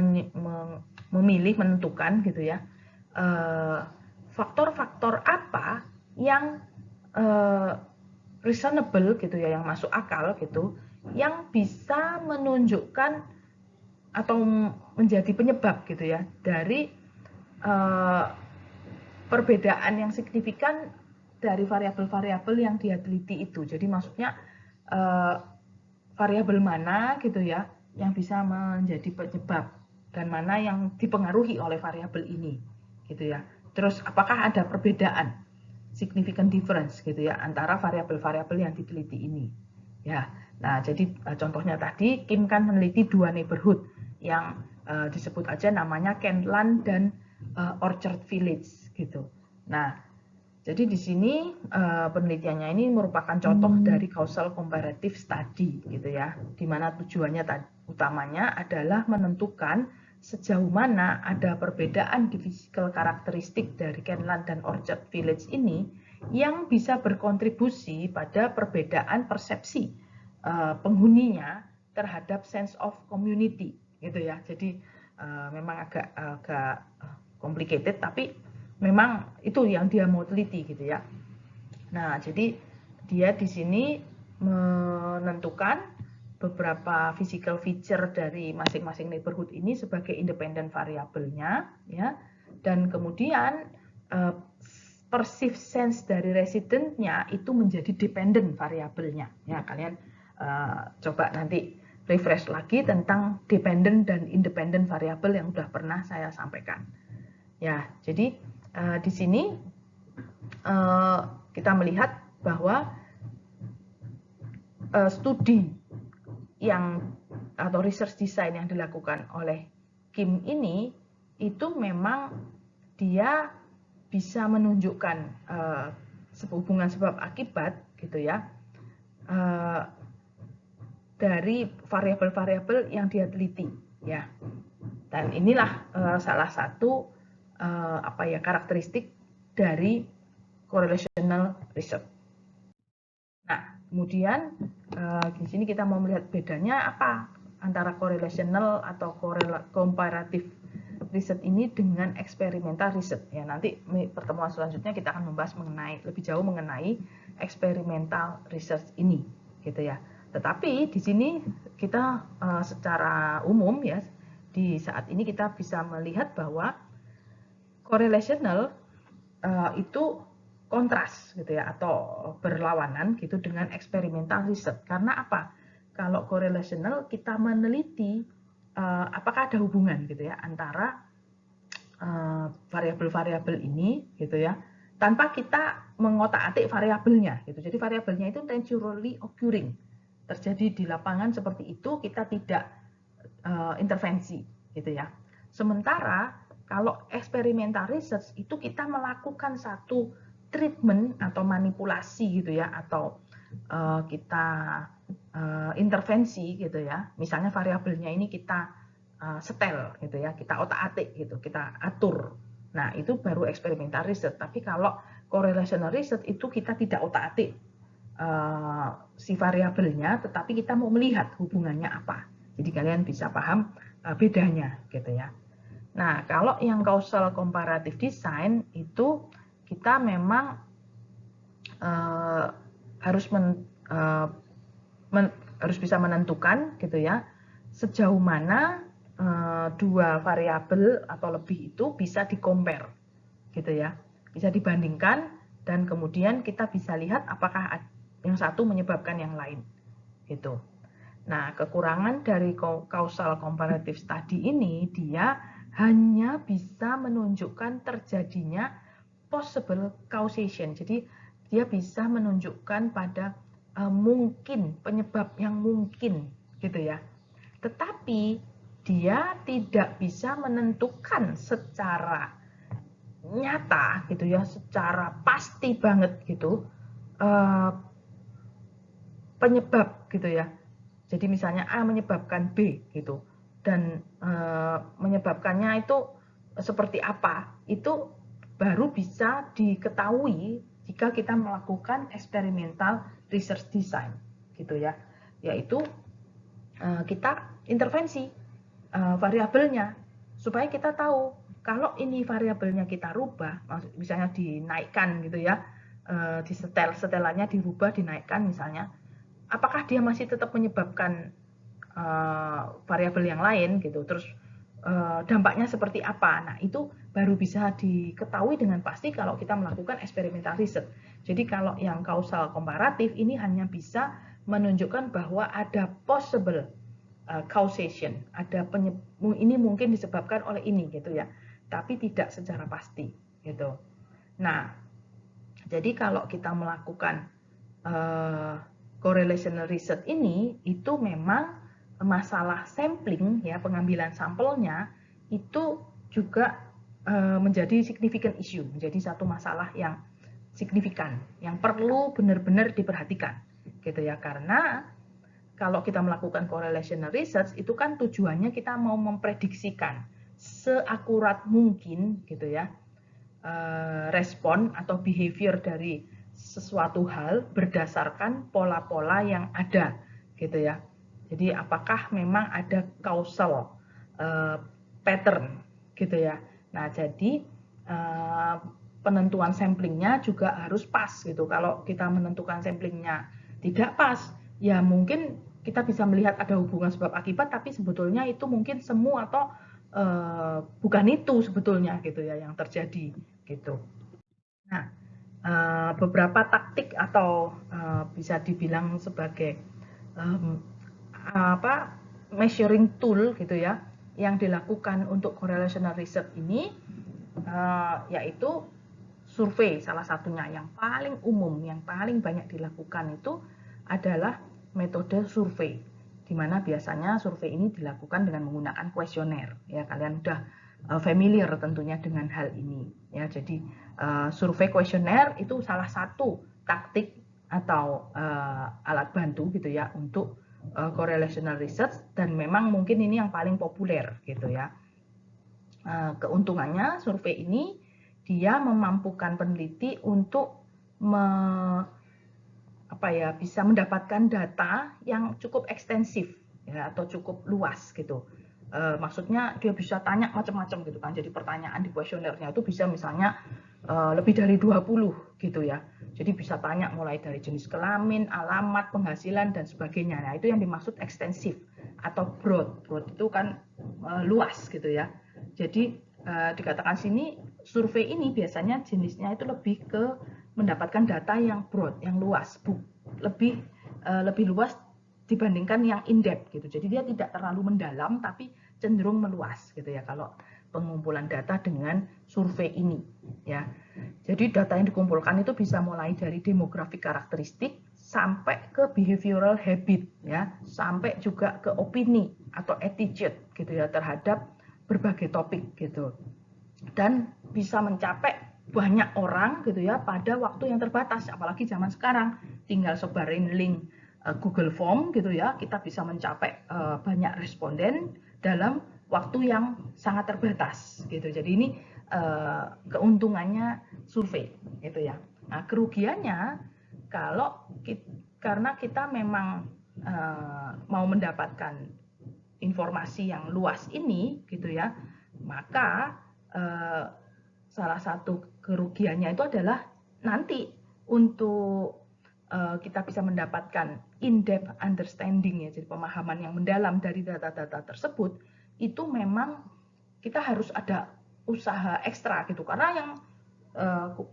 memilih, menentukan gitu ya, faktor-faktor apa yang reasonable gitu ya, yang masuk akal gitu, yang bisa menunjukkan atau menjadi penyebab gitu ya dari perbedaan yang signifikan dari variabel-variabel yang dia teliti itu. Jadi maksudnya variabel mana gitu ya yang bisa menjadi penyebab dan mana yang dipengaruhi oleh variabel ini gitu ya. Terus apakah ada perbedaan significant difference gitu ya antara variabel-variabel yang diteliti ini ya. Nah, jadi contohnya tadi Kim kan meneliti 2 neighborhood yang disebut aja namanya Kentland dan Orchard Village gitu. Nah, jadi di sini penelitiannya ini merupakan contoh dari causal comparative study gitu ya, di mana tujuannya utamanya adalah menentukan sejauh mana ada perbedaan di physical karakteristik dari Kentland dan Orchard Village ini yang bisa berkontribusi pada perbedaan persepsi penghuninya terhadap sense of community gitu ya. Jadi memang agak complicated, tapi memang itu yang dia mau teliti gitu ya. Nah, jadi dia di sini menentukan beberapa physical feature dari masing-masing neighborhood ini sebagai independent variabelnya ya, dan kemudian perceived sense dari residentnya itu menjadi dependent variabelnya ya. Kalian coba nanti refresh lagi tentang dependent dan independent variabel yang sudah pernah saya sampaikan ya. Jadi di sini kita melihat bahwa studi yang atau research design yang dilakukan oleh Kim ini itu memang dia bisa menunjukkan hubungan sebab akibat gitu ya dari variabel-variabel yang dia teliti ya. Dan inilah salah satu karakteristik dari correlational research. Nah, kemudian di sini kita mau melihat bedanya apa antara correlational atau comparative research ini dengan experimental research. Ya, nanti pertemuan selanjutnya kita akan membahas lebih jauh mengenai experimental research ini, gitu ya. Tetapi di sini kita secara umum ya, di saat ini kita bisa melihat bahwa correlational itu kontras gitu ya, atau berlawanan gitu dengan experimental research. Karena apa? Kalau correlational kita meneliti apakah ada hubungan gitu ya antara variabel-variabel ini gitu ya, tanpa kita mengotak-atik variabelnya gitu. Jadi variabelnya itu naturally occurring, terjadi di lapangan seperti itu, kita tidak intervensi gitu ya. Sementara kalau experimental research itu kita melakukan satu treatment atau manipulasi gitu ya, atau kita intervensi gitu ya. Misalnya variabelnya ini kita setel gitu ya, kita otak-atik gitu, kita atur. Nah, itu baru experimental research. Tapi kalau correlational research itu kita tidak otak-atik si variabelnya, tetapi kita mau melihat hubungannya apa. Jadi kalian bisa paham bedanya gitu ya. Nah, kalau yang causal comparative design itu kita memang harus bisa menentukan gitu ya, sejauh mana dua variabel atau lebih itu bisa di-compare gitu ya, bisa dibandingkan, dan kemudian kita bisa lihat apakah yang satu menyebabkan yang lain gitu. Nah, kekurangan dari causal comparative study ini, dia hanya bisa menunjukkan terjadinya possible causation. Jadi dia bisa menunjukkan pada mungkin, penyebab yang mungkin gitu ya. Tetapi dia tidak bisa menentukan secara nyata gitu ya, secara pasti banget gitu penyebab gitu ya. Jadi misalnya A menyebabkan B gitu, dan menyebabkannya itu seperti apa, itu baru bisa diketahui jika kita melakukan experimental research design gitu ya, yaitu kita intervensi variabelnya supaya kita tahu kalau ini variabelnya kita rubah, misalnya dinaikkan gitu ya, di setelannya dirubah, dinaikkan misalnya, apakah dia masih tetap menyebabkan variabel yang lain gitu, terus dampaknya seperti apa. Nah, itu baru bisa diketahui dengan pasti kalau kita melakukan experimental research. Jadi kalau yang causal komparatif ini hanya bisa menunjukkan bahwa ada possible causation, ada ini mungkin disebabkan oleh ini gitu ya, tapi tidak secara pasti gitu. Nah, jadi kalau kita melakukan correlational research ini, itu memang masalah sampling ya, pengambilan sampelnya itu juga menjadi significant issue, menjadi satu masalah yang signifikan, yang perlu benar-benar diperhatikan gitu ya. Karena kalau kita melakukan correlational research itu kan tujuannya kita mau memprediksikan seakurat mungkin gitu ya respon atau behavior dari sesuatu hal berdasarkan pola-pola yang ada gitu ya. Jadi apakah memang ada causal pattern gitu ya. Nah, jadi penentuan samplingnya juga harus pas gitu. Kalau kita menentukan samplingnya tidak pas, ya mungkin kita bisa melihat ada hubungan sebab akibat, tapi sebetulnya itu mungkin semu atau bukan itu sebetulnya gitu ya yang terjadi gitu. Nah, beberapa taktik atau bisa dibilang sebagai measuring tool gitu ya yang dilakukan untuk correlational research ini yaitu survei, salah satunya yang paling umum, yang paling banyak dilakukan itu adalah metode survei, di mana biasanya survei ini dilakukan dengan menggunakan kuesioner. Ya, kalian udah familiar tentunya dengan hal ini. Ya, jadi survei kuesioner itu salah satu taktik atau alat bantu gitu ya untuk correlational research, dan memang mungkin ini yang paling populer gitu ya. Keuntungannya survei ini dia memampukan peneliti untuk bisa mendapatkan data yang cukup ekstensif ya, atau cukup luas gitu. Maksudnya dia bisa tanya macam-macam gitu kan. Jadi pertanyaan di kuesionernya itu bisa misalnya lebih dari 20 gitu ya. Jadi bisa tanya mulai dari jenis kelamin, alamat, penghasilan dan sebagainya. Nah, itu yang dimaksud ekstensif atau broad. Broad itu kan luas gitu ya. Jadi dikatakan sini survei ini biasanya jenisnya itu lebih ke mendapatkan data yang broad, yang luas, lebih luas dibandingkan yang in-depth gitu. Jadi dia tidak terlalu mendalam tapi cenderung meluas gitu ya kalau pengumpulan data dengan survei ini ya. Jadi data yang dikumpulkan itu bisa mulai dari demografik karakteristik sampai ke behavioral habit ya, sampai juga ke opini atau attitude gitu ya terhadap berbagai topik gitu. Dan bisa mencapai banyak orang gitu ya pada waktu yang terbatas, apalagi zaman sekarang tinggal sebarin link Google Form gitu ya, kita bisa mencapai banyak responden dalam waktu yang sangat terbatas gitu. Jadi ini keuntungannya survei gitu ya. Nah, kerugiannya karena kita memang mau mendapatkan informasi yang luas ini gitu ya, maka salah satu kerugiannya itu adalah nanti untuk kita bisa mendapatkan in-depth understanding ya, jadi pemahaman yang mendalam dari data-data tersebut, itu memang kita harus ada usaha ekstra gitu, karena yang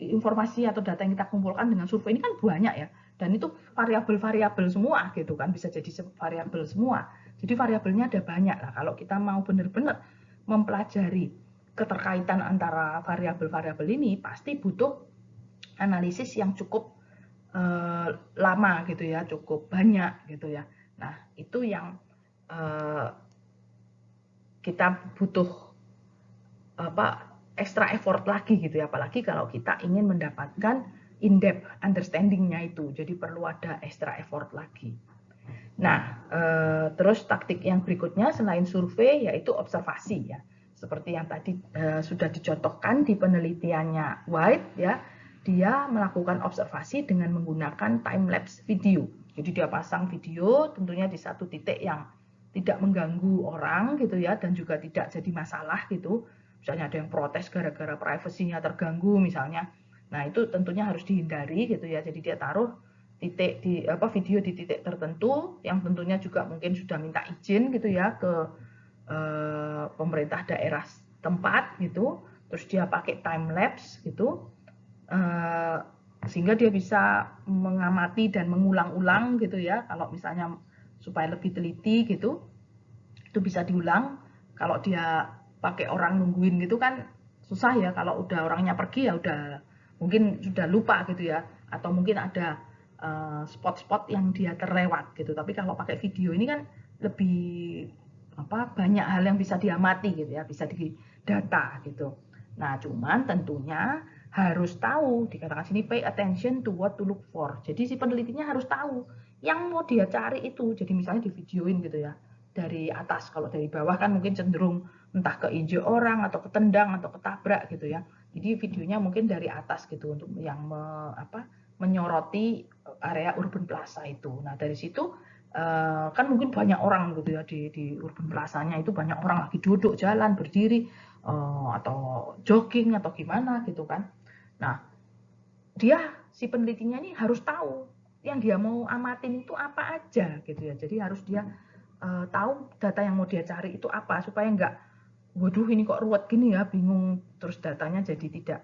informasi atau data yang kita kumpulkan dengan survei ini kan banyak ya, dan itu variabel-variabel semua gitu kan, bisa jadi variabel semua. Jadi variabelnya ada banyak lah. Kalau kita mau benar-benar mempelajari keterkaitan antara variabel-variabel ini, pasti butuh analisis yang cukup lama gitu ya, cukup banyak gitu ya. Nah, itu yang kita butuh extra effort lagi gitu ya, apalagi kalau kita ingin mendapatkan in-depth understanding-nya itu, jadi perlu ada extra effort lagi. Nah, terus taktik yang berikutnya selain survei yaitu observasi ya, seperti yang tadi sudah dicontohkan di penelitiannya White ya, dia melakukan observasi dengan menggunakan time lapse video. Jadi dia pasang video tentunya di satu titik yang tidak mengganggu orang gitu ya, dan juga tidak jadi masalah gitu. Misalnya ada yang protes gara-gara privasinya terganggu misalnya. Nah, itu tentunya harus dihindari gitu ya. Jadi dia taruh video di titik tertentu yang tentunya juga mungkin sudah minta izin gitu ya ke pemerintah daerah tempat gitu. Terus dia pakai time lapse gitu. Sehingga dia bisa mengamati dan mengulang-ulang gitu ya. Kalau misalnya supaya lebih teliti gitu, itu bisa diulang. Kalau dia pakai orang nungguin gitu kan susah ya, kalau udah orangnya pergi ya udah mungkin sudah lupa gitu ya, atau mungkin ada spot-spot yang dia terlewat gitu. Tapi kalau pakai video ini kan lebih banyak hal yang bisa diamati gitu ya, bisa didata gitu. Nah, cuman tentunya harus tahu, dikatakan sini pay attention to what to look for. Jadi si penelitinya harus tahu yang mau dia cari itu. Jadi misalnya di videoin gitu ya, dari atas. Kalau dari bawah kan mungkin cenderung entah keinjek orang atau ketendang atau ketabrak gitu ya. Jadi videonya mungkin dari atas gitu untuk yang menyoroti area urban plaza itu. Nah, dari situ kan mungkin banyak orang gitu ya di urban plazanya itu, banyak orang lagi duduk, jalan, berdiri atau jogging atau gimana gitu kan. Nah, si penelitinya ini harus tahu yang dia mau amatin itu apa aja gitu ya. Jadi harus dia tahu data yang mau dia cari itu apa, supaya enggak waduh ini kok ruwet gini ya, bingung, terus datanya jadi tidak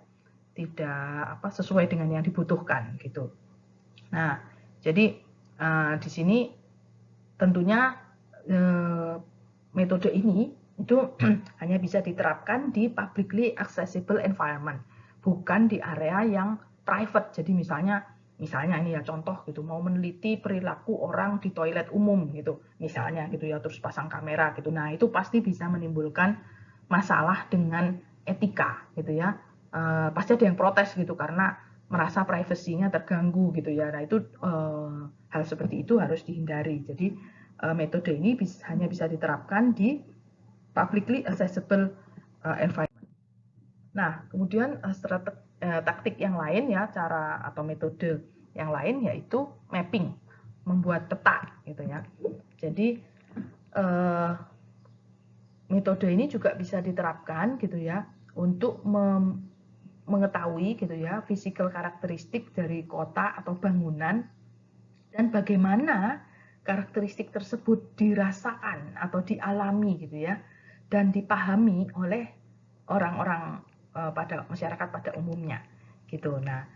sesuai dengan yang dibutuhkan gitu. Nah, jadi di sini tentunya metode ini itu hanya bisa diterapkan di publicly accessible environment, bukan di area yang private. Jadi misalnya ini ya contoh gitu, mau meneliti perilaku orang di toilet umum gitu misalnya gitu ya, terus pasang kamera gitu. Nah, itu pasti bisa menimbulkan masalah dengan etika gitu ya. Pasti ada yang protes gitu karena merasa privasinya terganggu gitu ya. Nah, itu hal seperti itu harus dihindari. Jadi metode ini hanya bisa diterapkan di publicly accessible environment. Nah, kemudian taktik yang lain ya, cara atau metode yang lain yaitu mapping, membuat peta gitu ya. Jadi metode ini juga bisa diterapkan gitu ya untuk mengetahui gitu ya physical karakteristik dari kota atau bangunan dan bagaimana karakteristik tersebut dirasakan atau dialami gitu ya dan dipahami oleh orang-orang pada masyarakat pada umumnya gitu. Nah,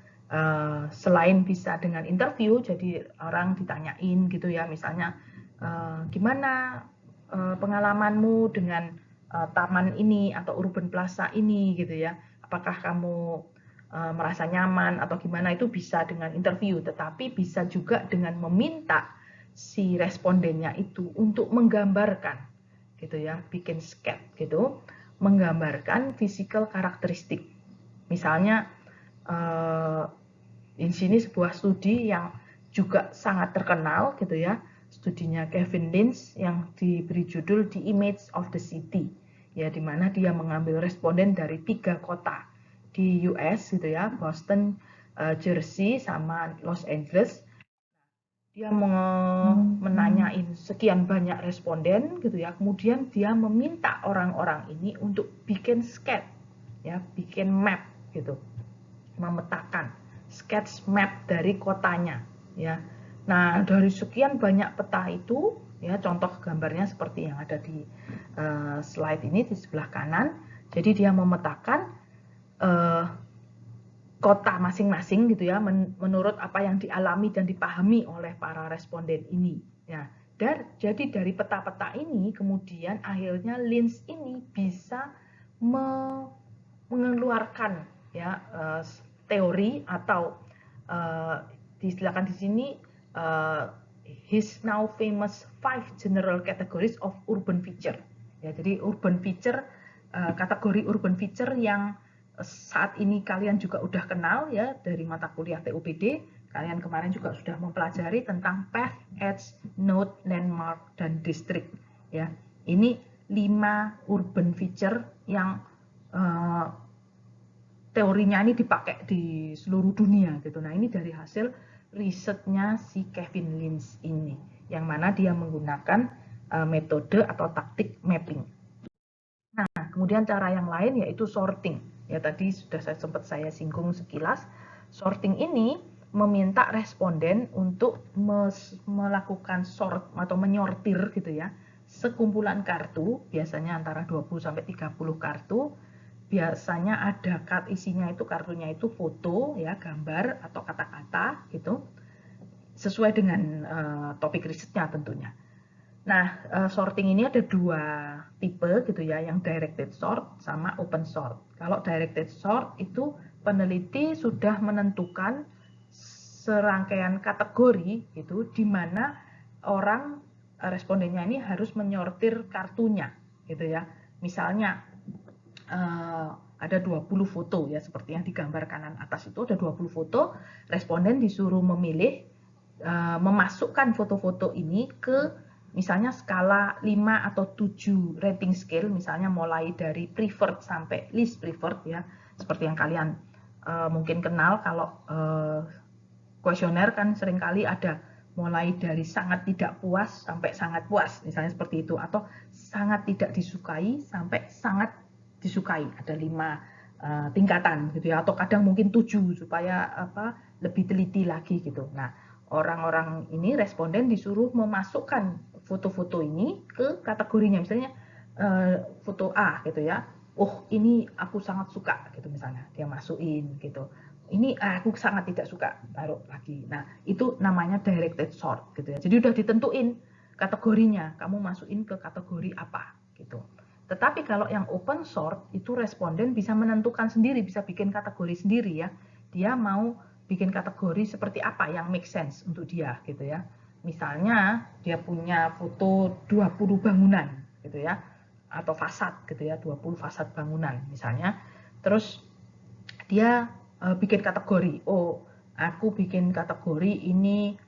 selain bisa dengan interview, jadi orang ditanyain gitu ya, misalnya gimana pengalamanmu dengan taman ini atau urban plaza ini gitu ya, apakah kamu merasa nyaman atau gimana, itu bisa dengan interview, tetapi bisa juga dengan meminta si respondennya itu untuk menggambarkan gitu ya, bikin sketch gitu, menggambarkan physical karakteristik. Misalnya di sini sebuah studi yang juga sangat terkenal gitu ya, studinya Kevin Lynch yang diberi judul The Image of the City, ya, di mana dia mengambil responden dari 3 kota di US gitu ya, Boston, Jersey, sama Los Angeles. Dia menanyain sekian banyak responden gitu ya, kemudian dia meminta orang-orang ini untuk bikin sketch ya, bikin map gitu, memetakan sketch map dari kotanya ya. Nah, dari sekian banyak peta itu ya, contoh gambarnya seperti yang ada di slide ini di sebelah kanan. Jadi dia memetakan kota masing-masing gitu ya, menurut apa yang dialami dan dipahami oleh para responden ini ya. Dan jadi dari peta-peta ini kemudian akhirnya Lynch ini bisa mengeluarkan ya teori atau diistilahkan di sini his now famous 5 general categories of urban feature ya. Jadi urban feature, kategori urban feature yang saat ini kalian juga udah kenal ya dari mata kuliah TUPD. Kalian kemarin juga sudah mempelajari tentang path, edge, node, landmark, dan district ya. Ini 5 urban feature yang teorinya ini dipakai di seluruh dunia gitu. Nah, ini dari hasil risetnya si Kevin Lynch ini, yang mana dia menggunakan metode atau taktik mapping. Nah, kemudian cara yang lain yaitu sorting. Ya, tadi sudah sempat saya singgung sekilas. Sorting ini meminta responden untuk melakukan sort atau menyortir gitu ya, sekumpulan kartu, biasanya antara 20 sampai 30 kartu. Biasanya ada isinya itu, kartunya itu foto ya, gambar atau kata-kata gitu, sesuai dengan topik risetnya tentunya. Nah, sorting ini ada 2 tipe gitu ya, yang directed sort sama open sort. Kalau directed sort itu peneliti sudah menentukan serangkaian kategori gitu, di mana orang respondennya ini harus menyortir kartunya gitu ya. Misalnya ada 20 foto ya, seperti yang digambar kanan atas itu ada 20 foto, responden disuruh memilih memasukkan foto-foto ini ke misalnya skala 5 atau 7 rating scale, misalnya mulai dari preferred sampai least preferred ya, seperti yang kalian mungkin kenal kalau kuesioner kan seringkali ada mulai dari sangat tidak puas sampai sangat puas, misalnya seperti itu, atau sangat tidak disukai sampai sangat disukai, ada 5 tingkatan gitu ya, atau kadang mungkin 7 supaya lebih teliti lagi gitu. Nah, orang-orang ini responden disuruh memasukkan foto-foto ini ke kategorinya, misalnya foto A gitu ya, oh ini aku sangat suka gitu, misalnya dia masukin gitu, ini aku sangat tidak suka, taruh lagi. Nah, itu namanya directed sort gitu ya, jadi udah ditentuin kategorinya, kamu masukin ke kategori apa gitu. Tetapi kalau yang open sort itu responden bisa menentukan sendiri, bisa bikin kategori sendiri ya, dia mau bikin kategori seperti apa yang make sense untuk dia gitu ya. Misalnya dia punya foto 20 bangunan gitu ya, atau fasad gitu ya, 20 fasad bangunan misalnya. Terus dia bikin kategori, oh aku bikin kategori ini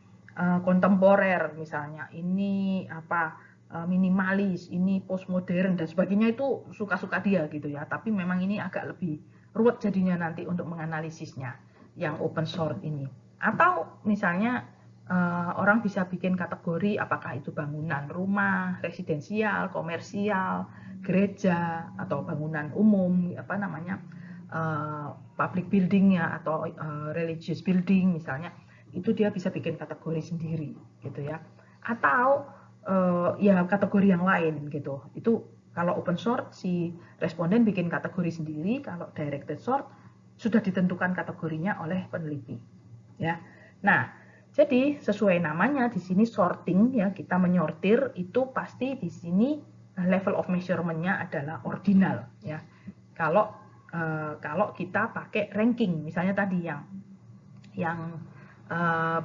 kontemporer misalnya, ini apa minimalis, ini postmodern dan sebagainya, itu suka-suka dia gitu ya. Tapi memang ini agak lebih ruwet jadinya nanti untuk menganalisisnya yang open source ini. Atau misalnya orang bisa bikin kategori apakah itu bangunan rumah, residensial, komersial, gereja, atau bangunan umum, apa namanya, public building ya, atau religious building misalnya, itu dia bisa bikin kategori sendiri gitu ya. Atau ya kategori yang lain gitu. Itu kalau open source si responden bikin kategori sendiri, kalau directed sort sudah ditentukan kategorinya oleh peneliti ya. Nah, jadi sesuai namanya di sini sorting ya, kita menyortir itu pasti di sini level of measurement-nya adalah ordinal ya. Kalau kita pakai ranking misalnya tadi yang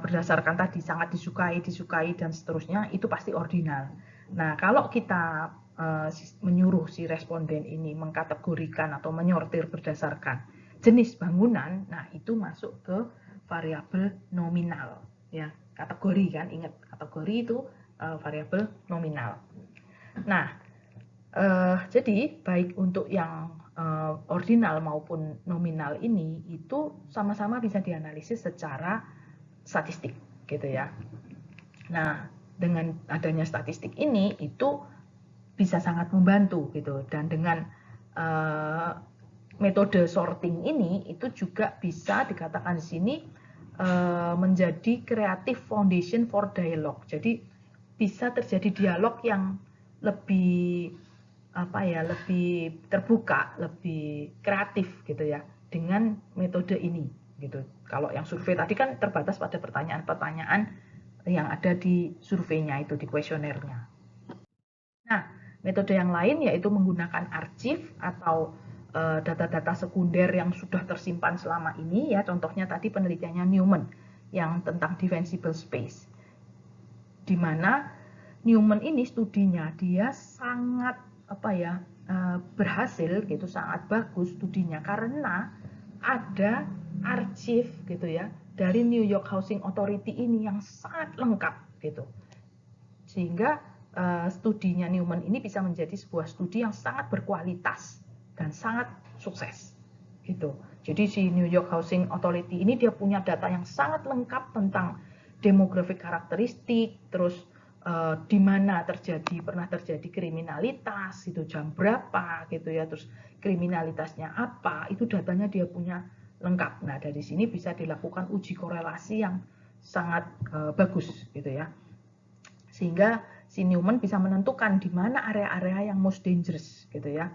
berdasarkan tadi sangat disukai dan seterusnya, itu pasti ordinal. Nah, kalau kita menyuruh si responden ini mengkategorikan atau menyortir berdasarkan jenis bangunan, nah itu masuk ke variabel nominal ya. Kategori kan, ingat kategori itu variabel nominal. Nah, jadi baik untuk yang ordinal maupun nominal ini itu sama-sama bisa dianalisis secara statistik gitu ya. Nah, dengan adanya statistik ini itu bisa sangat membantu gitu, dan dengan metode sorting ini itu juga bisa dikatakan di sini menjadi creative foundation for dialogue. Jadi bisa terjadi dialog yang lebih lebih terbuka, lebih kreatif gitu ya dengan metode ini gitu. Kalau yang survei tadi kan terbatas pada pertanyaan-pertanyaan yang ada di surveinya itu, di kuesionernya. Nah, metode yang lain yaitu menggunakan arsip atau data-data sekunder yang sudah tersimpan selama ini ya. Contohnya tadi penelitiannya Newman yang tentang defensible space, di mana Newman ini studinya dia sangat berhasil gitu, sangat bagus studinya karena ada arsip gitu ya dari New York Housing Authority ini yang sangat lengkap gitu, sehingga studinya Newman ini bisa menjadi sebuah studi yang sangat berkualitas dan sangat sukses gitu. Jadi si New York Housing Authority ini dia punya data yang sangat lengkap tentang demografik karakteristik, terus di mana pernah terjadi kriminalitas, itu jam berapa gitu ya, terus kriminalitasnya apa, itu datanya dia punya lengkap. Nah, dari sini bisa dilakukan uji korelasi yang sangat bagus gitu ya. Sehingga si Newman bisa menentukan di mana area-area yang most dangerous gitu ya.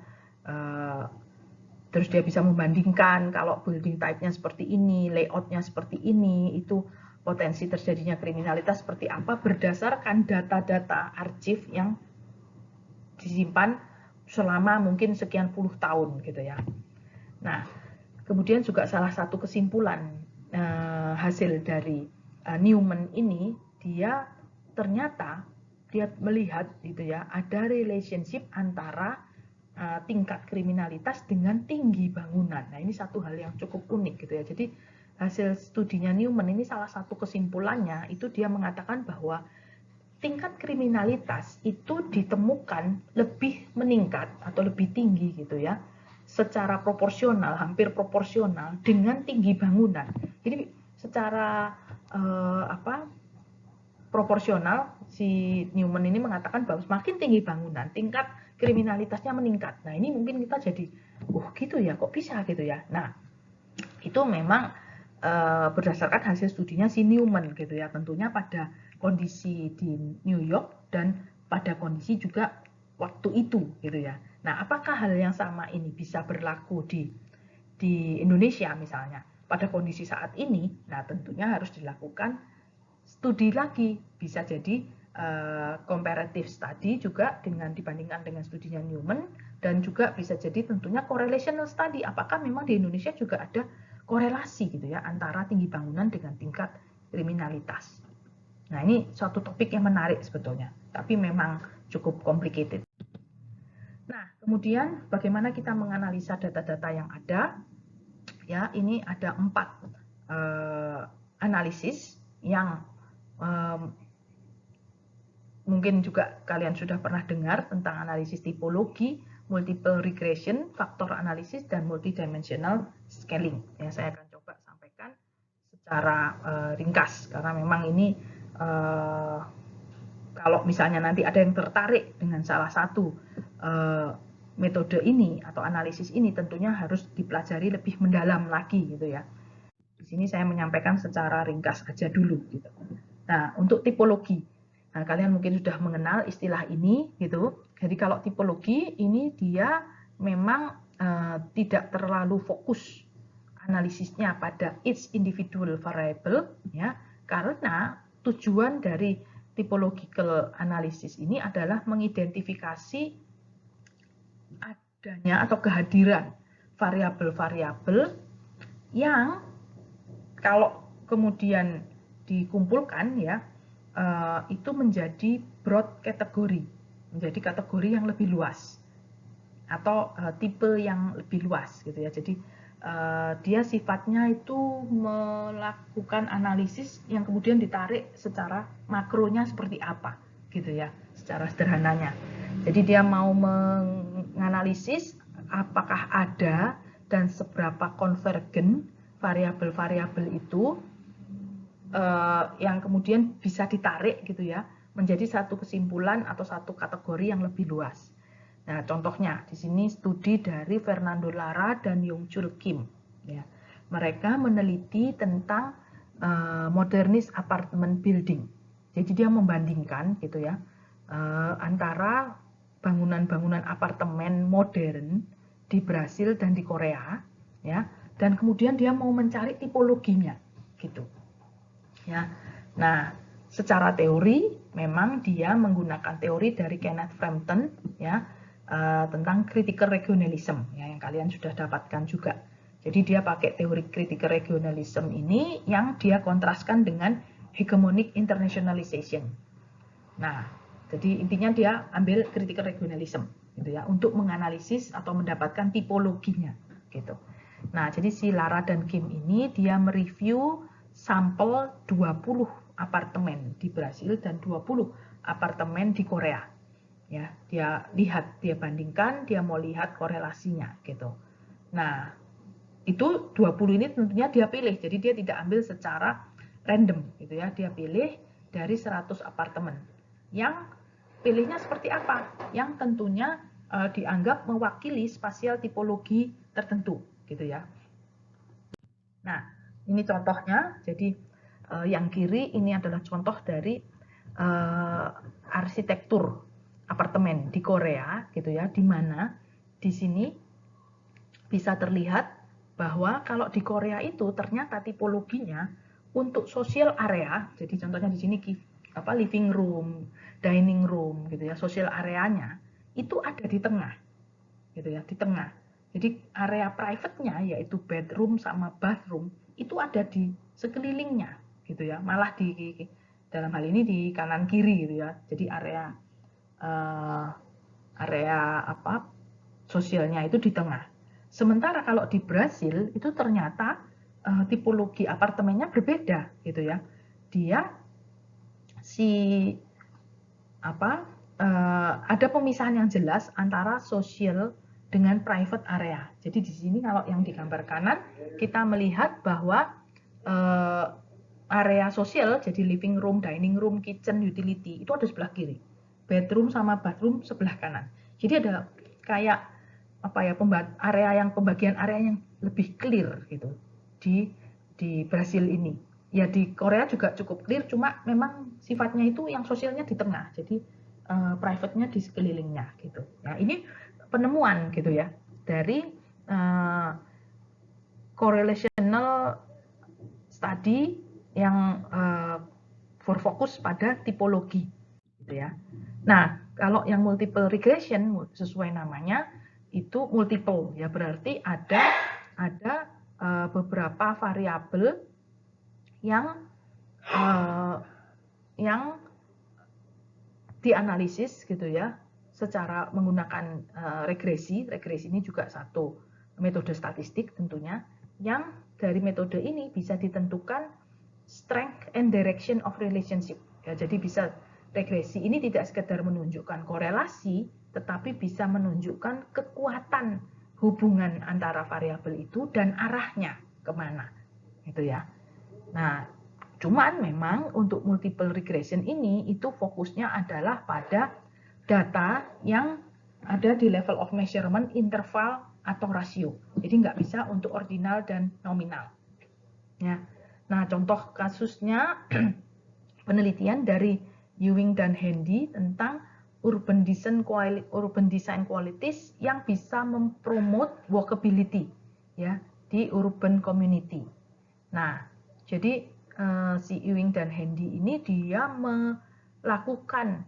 Terus dia bisa membandingkan kalau building type-nya seperti ini, layout-nya seperti ini, itu potensi terjadinya kriminalitas seperti apa berdasarkan data-data arsip yang disimpan selama mungkin sekian puluh tahun gitu ya. Nah, kemudian juga salah satu kesimpulan hasil dari Newman ini, dia ternyata dia melihat gitu ya, ada relationship antara tingkat kriminalitas dengan tinggi bangunan. Nah, ini satu hal yang cukup unik gitu ya. Jadi hasil studinya Newman ini salah satu kesimpulannya itu dia mengatakan bahwa tingkat kriminalitas itu ditemukan lebih meningkat atau lebih tinggi gitu ya, secara proporsional, hampir proporsional dengan tinggi bangunan. Jadi secara proporsional si Newman ini mengatakan bahwa semakin tinggi bangunan, tingkat kriminalitasnya meningkat. Nah, ini mungkin kita jadi, gitu ya, kok bisa gitu ya. Nah, itu memang berdasarkan hasil studinya si Newman gitu ya, tentunya pada kondisi di New York dan pada kondisi juga waktu itu gitu ya. Nah, apakah hal yang sama ini bisa berlaku di Indonesia misalnya pada kondisi saat ini? Nah, tentunya harus dilakukan studi lagi, bisa jadi comparative study juga dibandingkan dengan studinya Newman, dan juga bisa jadi tentunya correlational study, apakah memang di Indonesia juga ada korelasi gitu ya antara tinggi bangunan dengan tingkat kriminalitas. Nah, ini suatu topik yang menarik sebetulnya, tapi memang cukup complicated. Nah, kemudian bagaimana kita menganalisa data-data yang ada? Ya, ini ada 4 analisis yang mungkin juga kalian sudah pernah dengar tentang analisis tipologi, multiple regression, faktor analisis, dan multidimensional scaling. Ya, saya akan coba sampaikan secara ringkas karena memang ini kalau misalnya nanti ada yang tertarik dengan salah satu metode ini atau analisis ini, tentunya harus dipelajari lebih mendalam lagi gitu ya. Di sini saya menyampaikan secara ringkas aja dulu gitu. Nah, untuk tipologi, nah kalian mungkin sudah mengenal istilah ini gitu. Jadi kalau tipologi ini dia memang tidak terlalu fokus analisisnya pada each individual variable ya, karena tujuan dari typological analysis ini adalah mengidentifikasi adanya atau kehadiran variabel-variabel yang kalau kemudian dikumpulkan ya itu menjadi broad kategori, menjadi kategori yang lebih luas atau tipe yang lebih luas gitu ya. Jadi dia sifatnya itu melakukan analisis yang kemudian ditarik secara makronya seperti apa gitu ya, secara sederhananya. Jadi dia mau menganalisis apakah ada dan seberapa konvergen variabel-variabel itu yang kemudian bisa ditarik gitu ya menjadi satu kesimpulan atau satu kategori yang lebih luas. Nah, contohnya di sini studi dari Fernando Lara dan Yongchul Kim. Ya, mereka meneliti tentang modernist apartment building. Jadi dia membandingkan gitu ya antara bangunan-bangunan apartemen modern di Brasil dan di Korea, ya. Dan kemudian dia mau mencari tipologinya, gitu. Ya, nah secara teori memang dia menggunakan teori dari Kenneth Frampton, ya. Tentang critical regionalism ya, yang kalian sudah dapatkan juga. Jadi dia pakai teori critical regionalism ini yang dia kontraskan dengan hegemonic internationalization. Nah, jadi intinya dia ambil critical regionalism gitu ya untuk menganalisis atau mendapatkan tipologinya gitu. Nah, jadi si Lara dan Kim ini dia mereview sampel 20 apartemen di Brasil dan 20 apartemen di Korea. Ya, dia lihat, dia bandingkan, dia mau lihat korelasinya gitu. Nah, itu 20 ini tentunya dia pilih. Jadi dia tidak ambil secara random gitu ya. Dia pilih dari 100 apartemen. Yang pilihnya seperti apa? Yang tentunya dianggap mewakili spasial tipologi tertentu gitu ya. Nah, ini contohnya. Jadi yang kiri ini adalah contoh dari arsitektur apartemen di Korea gitu ya, di mana di sini bisa terlihat bahwa kalau di Korea itu ternyata tipologinya untuk social area, jadi contohnya di sini living room, dining room gitu ya, social areanya itu ada di tengah gitu ya, di tengah. Jadi area private-nya yaitu bedroom sama bathroom itu ada di sekelilingnya gitu ya, malah di dalam hal ini di kanan kiri gitu ya. Jadi area sosialnya itu di tengah. Sementara kalau di Brasil itu ternyata tipologi apartemennya berbeda gitu ya. Dia ada pemisahan yang jelas antara sosial dengan private area. Jadi di sini kalau yang di gambar kanan kita melihat bahwa area sosial, jadi living room, dining room, kitchen, utility itu ada sebelah kiri. Bedroom sama bathroom sebelah kanan. Jadi ada kayak pembagian area yang lebih clear gitu di Brasil ini. Ya di Korea juga cukup clear, cuma memang sifatnya itu yang sosialnya di tengah. Jadi private-nya di sekelilingnya gitu. Nah, ini penemuan gitu ya dari correlational study yang berfokus pada tipologi gitu ya. Nah, kalau yang multiple regression sesuai namanya itu multiple ya, berarti ada beberapa variabel yang dianalisis gitu ya secara menggunakan regresi. Regresi ini juga satu metode statistik tentunya, yang dari metode ini bisa ditentukan strength and direction of relationship ya. Jadi bisa regresi ini tidak sekedar menunjukkan korelasi, tetapi bisa menunjukkan kekuatan hubungan antara variabel itu dan arahnya kemana, gitu ya. Nah, cuman memang untuk multiple regression ini itu fokusnya adalah pada data yang ada di level of measurement, interval atau rasio. Jadi nggak bisa untuk ordinal dan nominal. Ya. Nah, contoh kasusnya penelitian dari Ewing dan Handy tentang urban design qualities yang bisa mempromote walkability ya di urban community. Nah, jadi si Ewing dan Handy ini dia melakukan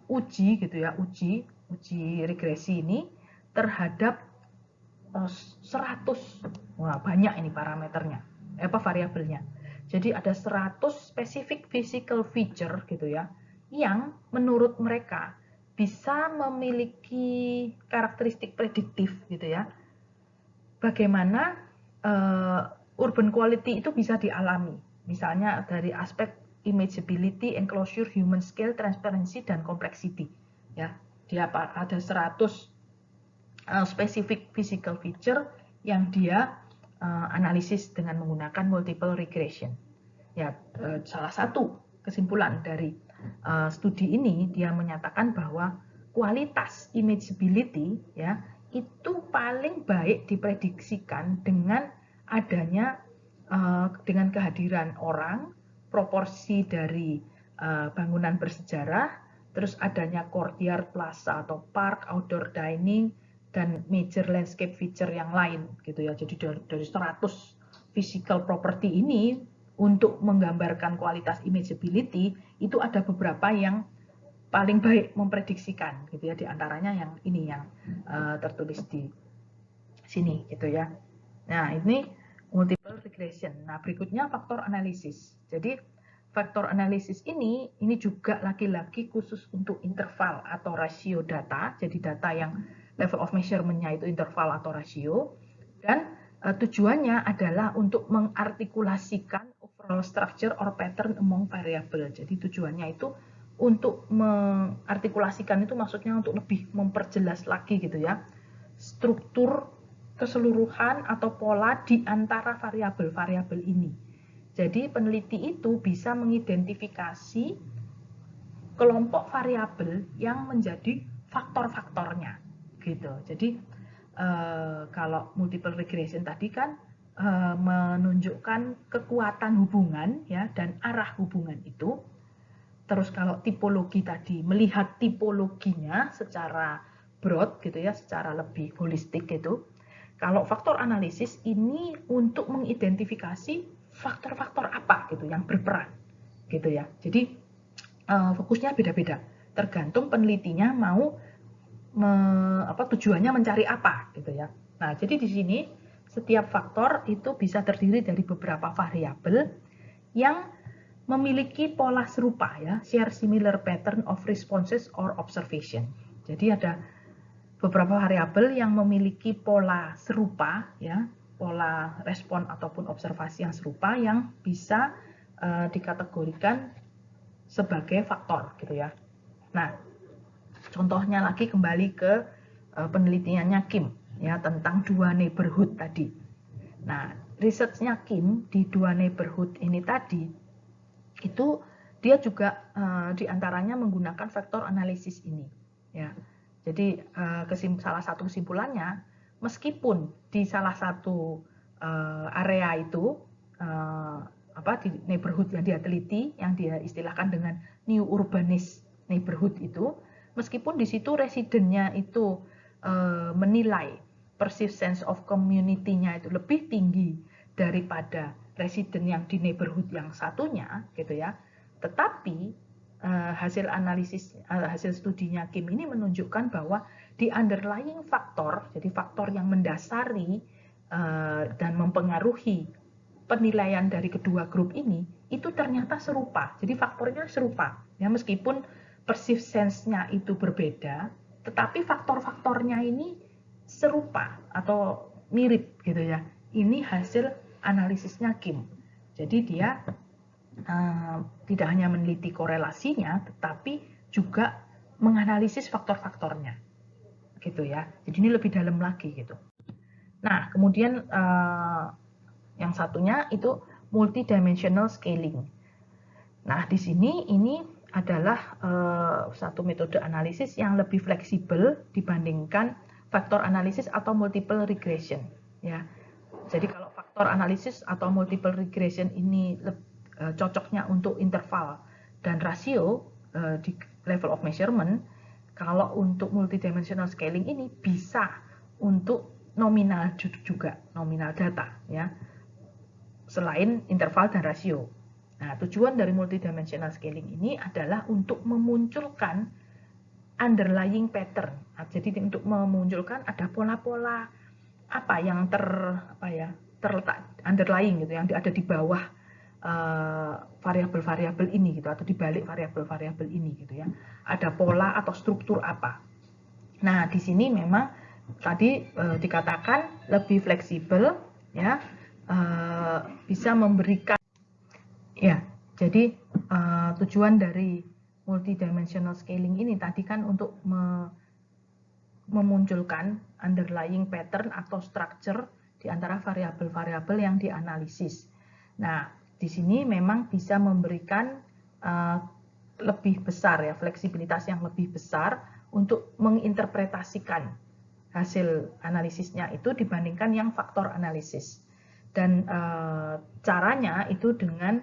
uji gitu ya, uji regresi ini terhadap 100, wah banyak ini parameternya, variabelnya. Jadi ada 100 specific physical feature gitu ya, yang menurut mereka bisa memiliki karakteristik prediktif gitu ya. Bagaimana urban quality itu bisa dialami. Misalnya dari aspek imageability, enclosure, human scale, transparency, dan complexity. Ya, dia ada 100 specific physical feature yang dia analisis dengan menggunakan multiple regression. Ya, salah satu kesimpulan dari studi ini dia menyatakan bahwa kualitas imageability ya itu paling baik diprediksikan dengan adanya dengan kehadiran orang, proporsi dari bangunan bersejarah, terus adanya courtyard, plaza atau park, outdoor dining, dan major landscape feature yang lain gitu ya. Jadi dari 100 physical property ini untuk menggambarkan kualitas imageability itu ada beberapa yang paling baik memprediksikan gitu ya, di antaranya yang ini yang tertulis di sini gitu ya. Nah, ini multiple regression. Nah, berikutnya faktor analisis. Jadi faktor analisis ini juga lagi-lagi khusus untuk interval atau rasio data. Jadi data yang level of measurement-nya itu interval atau rasio, dan tujuannya adalah untuk mengartikulasikan overall structure or pattern among variable. Jadi tujuannya itu untuk mengartikulasikan itu maksudnya untuk lebih memperjelas lagi gitu ya, struktur keseluruhan atau pola di antara variabel-variabel ini. Jadi peneliti itu bisa mengidentifikasi kelompok variabel yang menjadi faktor-faktornya gitu. Jadi kalau multiple regression tadi kan menunjukkan kekuatan hubungan ya dan arah hubungan itu. Terus kalau tipologi tadi melihat tipologinya secara broad gitu ya, secara lebih holistik gitu. Kalau faktor analisis ini untuk mengidentifikasi faktor-faktor apa gitu yang berperan gitu ya. Jadi fokusnya beda-beda, tergantung penelitinya mau tujuannya mencari apa gitu ya. Nah, jadi di sini setiap faktor itu bisa terdiri dari beberapa variabel yang memiliki pola serupa ya, share similar pattern of responses or observation. Jadi ada beberapa variabel yang memiliki pola serupa ya, pola respon ataupun observasi yang serupa yang bisa dikategorikan sebagai faktor gitu ya. Nah, contohnya lagi kembali ke penelitiannya Kim ya tentang dua neighborhood tadi. Nah, risetnya Kim di dua neighborhood ini tadi itu dia juga diantaranya menggunakan faktor analisis ini ya. Jadi salah satu kesimpulannya, meskipun di salah satu area itu di neighborhood yang dia teliti, yang dia istilahkan dengan new urbanist neighborhood itu, meskipun di situ residennya itu menilai perceived sense of community-nya itu lebih tinggi daripada residen yang di neighborhood yang satunya gitu ya, tetapi hasil analisis hasil studinya Kim ini menunjukkan bahwa di underlying faktor, jadi faktor yang mendasari dan mempengaruhi penilaian dari kedua grup ini itu ternyata serupa. Jadi faktornya serupa ya, meskipun perceived sense-nya itu berbeda, tetapi faktor-faktornya ini serupa atau mirip gitu ya. Ini hasil analisisnya Kim. Jadi dia tidak hanya meneliti korelasinya, tetapi juga menganalisis faktor-faktornya, gitu ya. Jadi ini lebih dalam lagi gitu. Nah, kemudian yang satunya itu multidimensional scaling. Nah, di sini ini adalah satu metode analisis yang lebih fleksibel dibandingkan faktor analisis atau multiple regression, ya. Jadi kalau faktor analisis atau multiple regression ini cocoknya untuk interval dan rasio di level of measurement, kalau untuk multidimensional scaling ini bisa untuk nominal juga, nominal data, ya, selain interval dan rasio. Nah, tujuan dari multidimensional scaling ini adalah untuk memunculkan underlying pattern. Jadi untuk memunculkan ada pola-pola apa yang terletak underlying gitu, yang ada di bawah variabel-variabel ini gitu, atau di balik variabel-variabel ini gitu ya. Ada pola atau struktur apa. Nah, di sini memang tadi dikatakan lebih fleksibel, ya, bisa memberikan, ya. Jadi tujuan dari multidimensional scaling ini tadi kan untuk memunculkan underlying pattern atau structure di antara variabel-variabel yang dianalisis. Nah, di sini memang bisa memberikan lebih besar, ya, fleksibilitas yang lebih besar untuk menginterpretasikan hasil analisisnya itu dibandingkan yang faktor analisis. Dan caranya itu dengan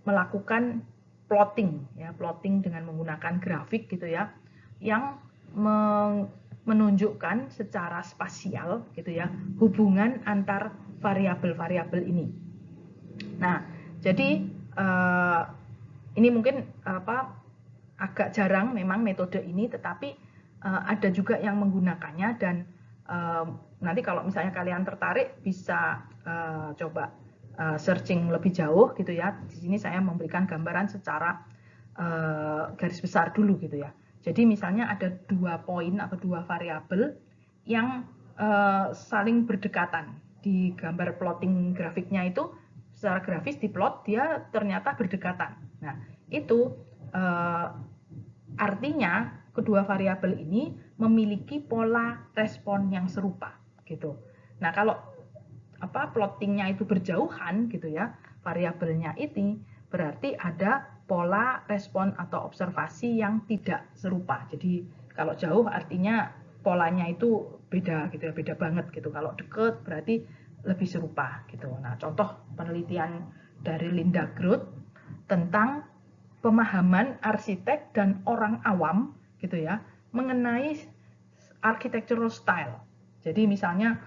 melakukan plotting, ya, plotting dengan menggunakan grafik gitu ya, yang menunjukkan secara spasial gitu ya hubungan antar variabel-variabel ini. Nah, jadi ini mungkin agak jarang memang metode ini, tetapi ada juga yang menggunakannya, dan nanti kalau misalnya kalian tertarik bisa coba searching lebih jauh gitu ya. Di sini saya memberikan gambaran secara garis besar dulu gitu ya. Jadi misalnya ada 2 poin atau 2 variabel yang saling berdekatan. Di gambar plotting grafiknya itu secara grafis diplot dia ternyata berdekatan. Nah, itu artinya kedua variabel ini memiliki pola respon yang serupa gitu. Nah, kalau plottingnya itu berjauhan gitu ya, variabelnya ini berarti ada pola respon atau observasi yang tidak serupa. Jadi kalau jauh artinya polanya itu beda gitu ya, beda banget gitu. Kalau deket berarti lebih serupa gitu. Nah, contoh penelitian dari Linda Groth tentang pemahaman arsitek dan orang awam gitu ya mengenai architectural style. Jadi misalnya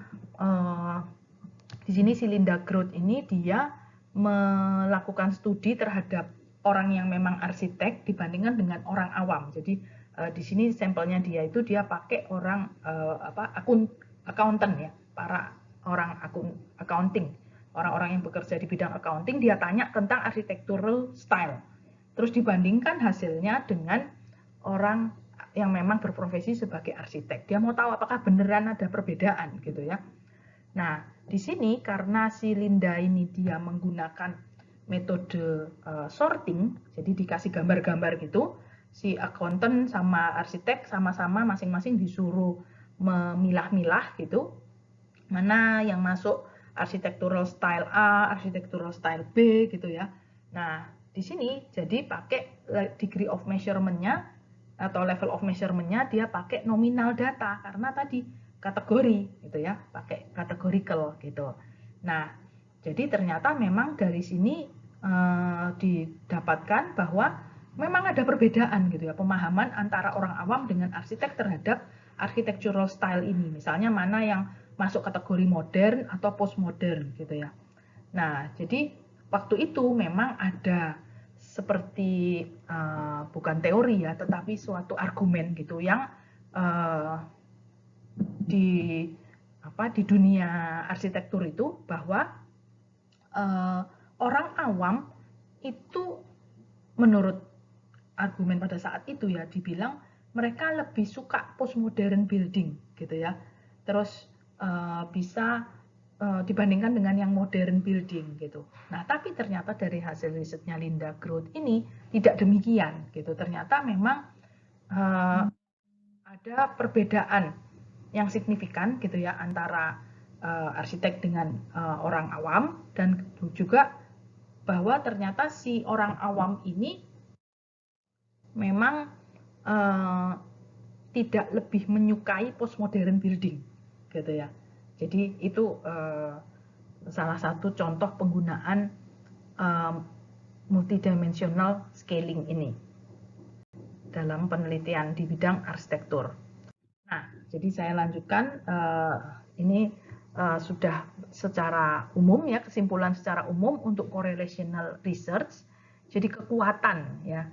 di sini si Linda Groth ini dia melakukan studi terhadap orang yang memang arsitek dibandingkan dengan orang awam. Jadi di sini sampelnya dia itu dia pakai orang accountant ya, para orang accounting, orang-orang yang bekerja di bidang accounting, dia tanya tentang architectural style. Terus dibandingkan hasilnya dengan orang yang memang berprofesi sebagai arsitek. Dia mau tahu apakah beneran ada perbedaan gitu ya. Nah, di sini karena si Linda ini dia menggunakan metode sorting, jadi dikasih gambar-gambar gitu, si accountant sama arsitek sama-sama masing-masing disuruh memilah-milah gitu, mana yang masuk architectural style A, architectural style B gitu ya. Nah, di sini jadi pakai degree of measurement-nya atau level of measurement-nya dia pakai nominal data karena tadi kategori gitu ya, pakai categorical gitu. Nah, jadi ternyata memang dari sini didapatkan bahwa memang ada perbedaan gitu ya, pemahaman antara orang awam dengan arsitek terhadap architectural style ini. Misalnya mana yang masuk kategori modern atau postmodern gitu ya. Nah, jadi waktu itu memang ada seperti bukan teori ya, tetapi suatu argumen gitu yang di dunia arsitektur itu bahwa orang awam itu menurut argumen pada saat itu ya dibilang mereka lebih suka postmodern building gitu ya. Terus bisa dibandingkan dengan yang modern building gitu. Nah, tapi ternyata dari hasil risetnya Linda Groth ini tidak demikian gitu. Ternyata memang ada perbedaan yang signifikan gitu ya antara arsitek dengan orang awam, dan juga bahwa ternyata si orang awam ini memang tidak lebih menyukai postmodern building gitu ya. Jadi itu salah satu contoh penggunaan multidimensional scaling ini dalam penelitian di bidang arsitektur. Nah, jadi saya lanjutkan, ini sudah secara umum ya, kesimpulan secara umum untuk correlational research. Jadi kekuatan ya,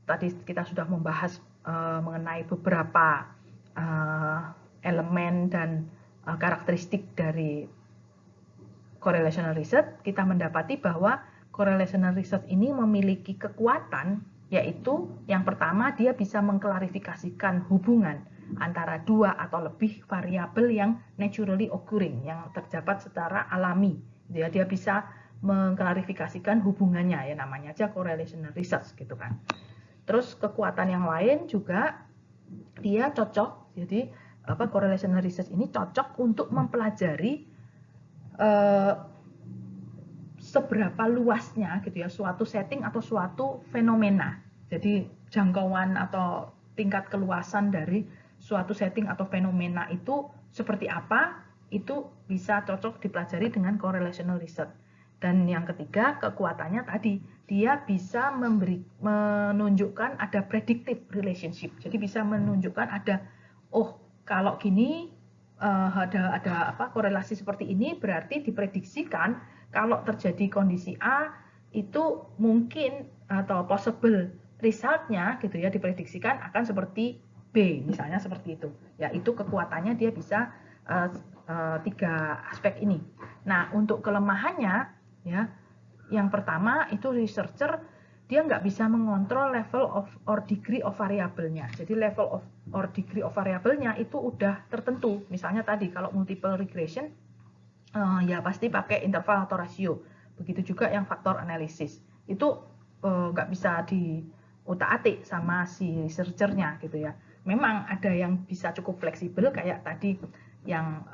tadi kita sudah membahas mengenai beberapa elemen dan karakteristik dari correlational research. Kita mendapati bahwa correlational research ini memiliki kekuatan, yaitu yang pertama dia bisa mengklarifikasikan hubungan antara dua atau lebih variabel yang naturally occurring, yang terdapat secara alami. Dia bisa mengklarifikasikan hubungannya, ya namanya aja correlational research gitu kan. Terus kekuatan yang lain juga dia cocok, jadi correlational research ini cocok untuk mempelajari seberapa luasnya gitu ya suatu setting atau suatu fenomena. Jadi jangkauan atau tingkat keluasan dari suatu setting atau fenomena itu seperti apa, itu bisa cocok dipelajari dengan correlational research. Dan yang ketiga, kekuatannya tadi, dia bisa menunjukkan ada predictive relationship. Jadi bisa menunjukkan ada, oh kalau gini ada korelasi seperti ini, berarti diprediksikan kalau terjadi kondisi A itu mungkin atau possible resultnya gitu ya, diprediksikan akan seperti B, misalnya seperti itu. Ya, itu kekuatannya dia bisa tiga aspek ini. Nah, untuk kelemahannya ya, yang pertama itu researcher dia nggak bisa mengontrol level of or degree of variabelnya. Jadi level of or degree of variabelnya itu udah tertentu. Misalnya tadi kalau multiple regression ya pasti pakai interval atau rasio. Begitu juga yang faktor analisis. Itu nggak bisa diutak-atik sama si researchernya gitu ya. Memang ada yang bisa cukup fleksibel kayak tadi yang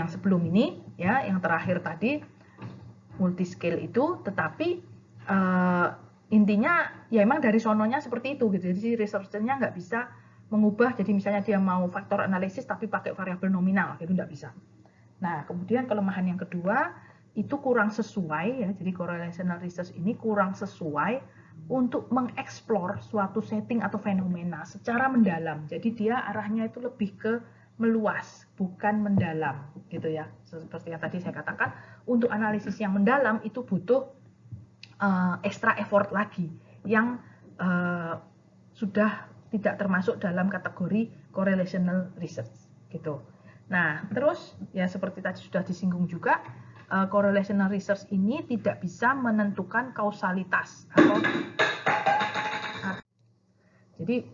sebelum ini ya, yang terakhir tadi multiscale itu, tetapi intinya ya emang dari sononya seperti itu gitu. Jadi researchernya nggak bisa mengubah, jadi misalnya dia mau faktor analisis tapi pakai variabel nominal gitu, nggak bisa. Nah, kemudian kelemahan yang kedua itu kurang sesuai ya. Jadi correlational research ini kurang sesuai untuk mengeksplor suatu setting atau fenomena secara mendalam. Jadi dia arahnya itu lebih ke meluas, bukan mendalam gitu ya. Seperti yang tadi saya katakan, untuk analisis yang mendalam itu butuh extra effort lagi yang sudah tidak termasuk dalam kategori correlational research gitu. Nah, terus ya seperti tadi sudah disinggung juga, correlational research ini tidak bisa menentukan kausalitas atau jadi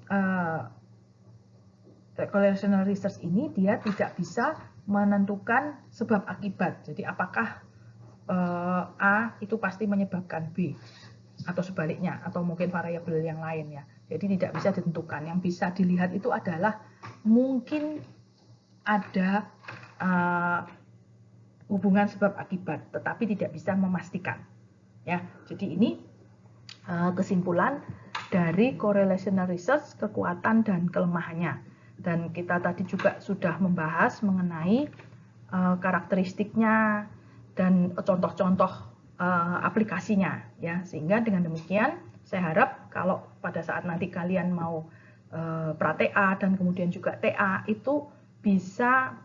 correlational research ini dia tidak bisa menentukan sebab akibat. Jadi apakah A itu pasti menyebabkan B atau sebaliknya, atau mungkin variabel yang lain ya. Jadi tidak bisa ditentukan. Yang bisa dilihat itu adalah mungkin ada hubungan sebab akibat, tetapi tidak bisa memastikan. Ya, jadi ini kesimpulan dari correlational research, kekuatan dan kelemahannya. Dan kita tadi juga sudah membahas mengenai karakteristiknya dan contoh-contoh aplikasinya ya, sehingga dengan demikian saya harap kalau pada saat nanti kalian mau pra-TA dan kemudian juga TA itu bisa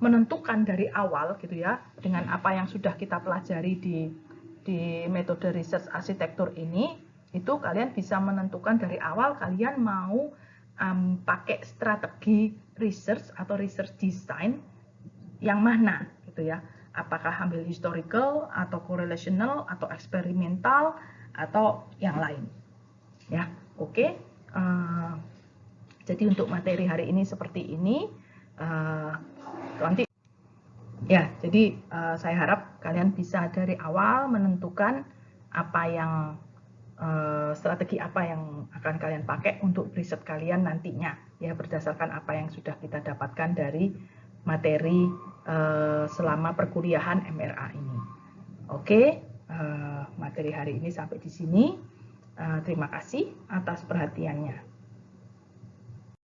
menentukan dari awal gitu ya, dengan apa yang sudah kita pelajari di metode research arsitektur ini, itu kalian bisa menentukan dari awal kalian mau pakai strategi research atau research design yang mana gitu ya. Apakah ambil historical atau correlational atau eksperimental atau yang lain ya. Oke. Jadi untuk materi hari ini seperti ini. Nanti Ya, jadi saya harap kalian bisa dari awal menentukan apa yang strategi apa yang akan kalian pakai untuk riset kalian nantinya, ya berdasarkan apa yang sudah kita dapatkan dari materi selama perkuliahan MRA ini. Oke, materi hari ini sampai di sini. Terima kasih atas perhatiannya.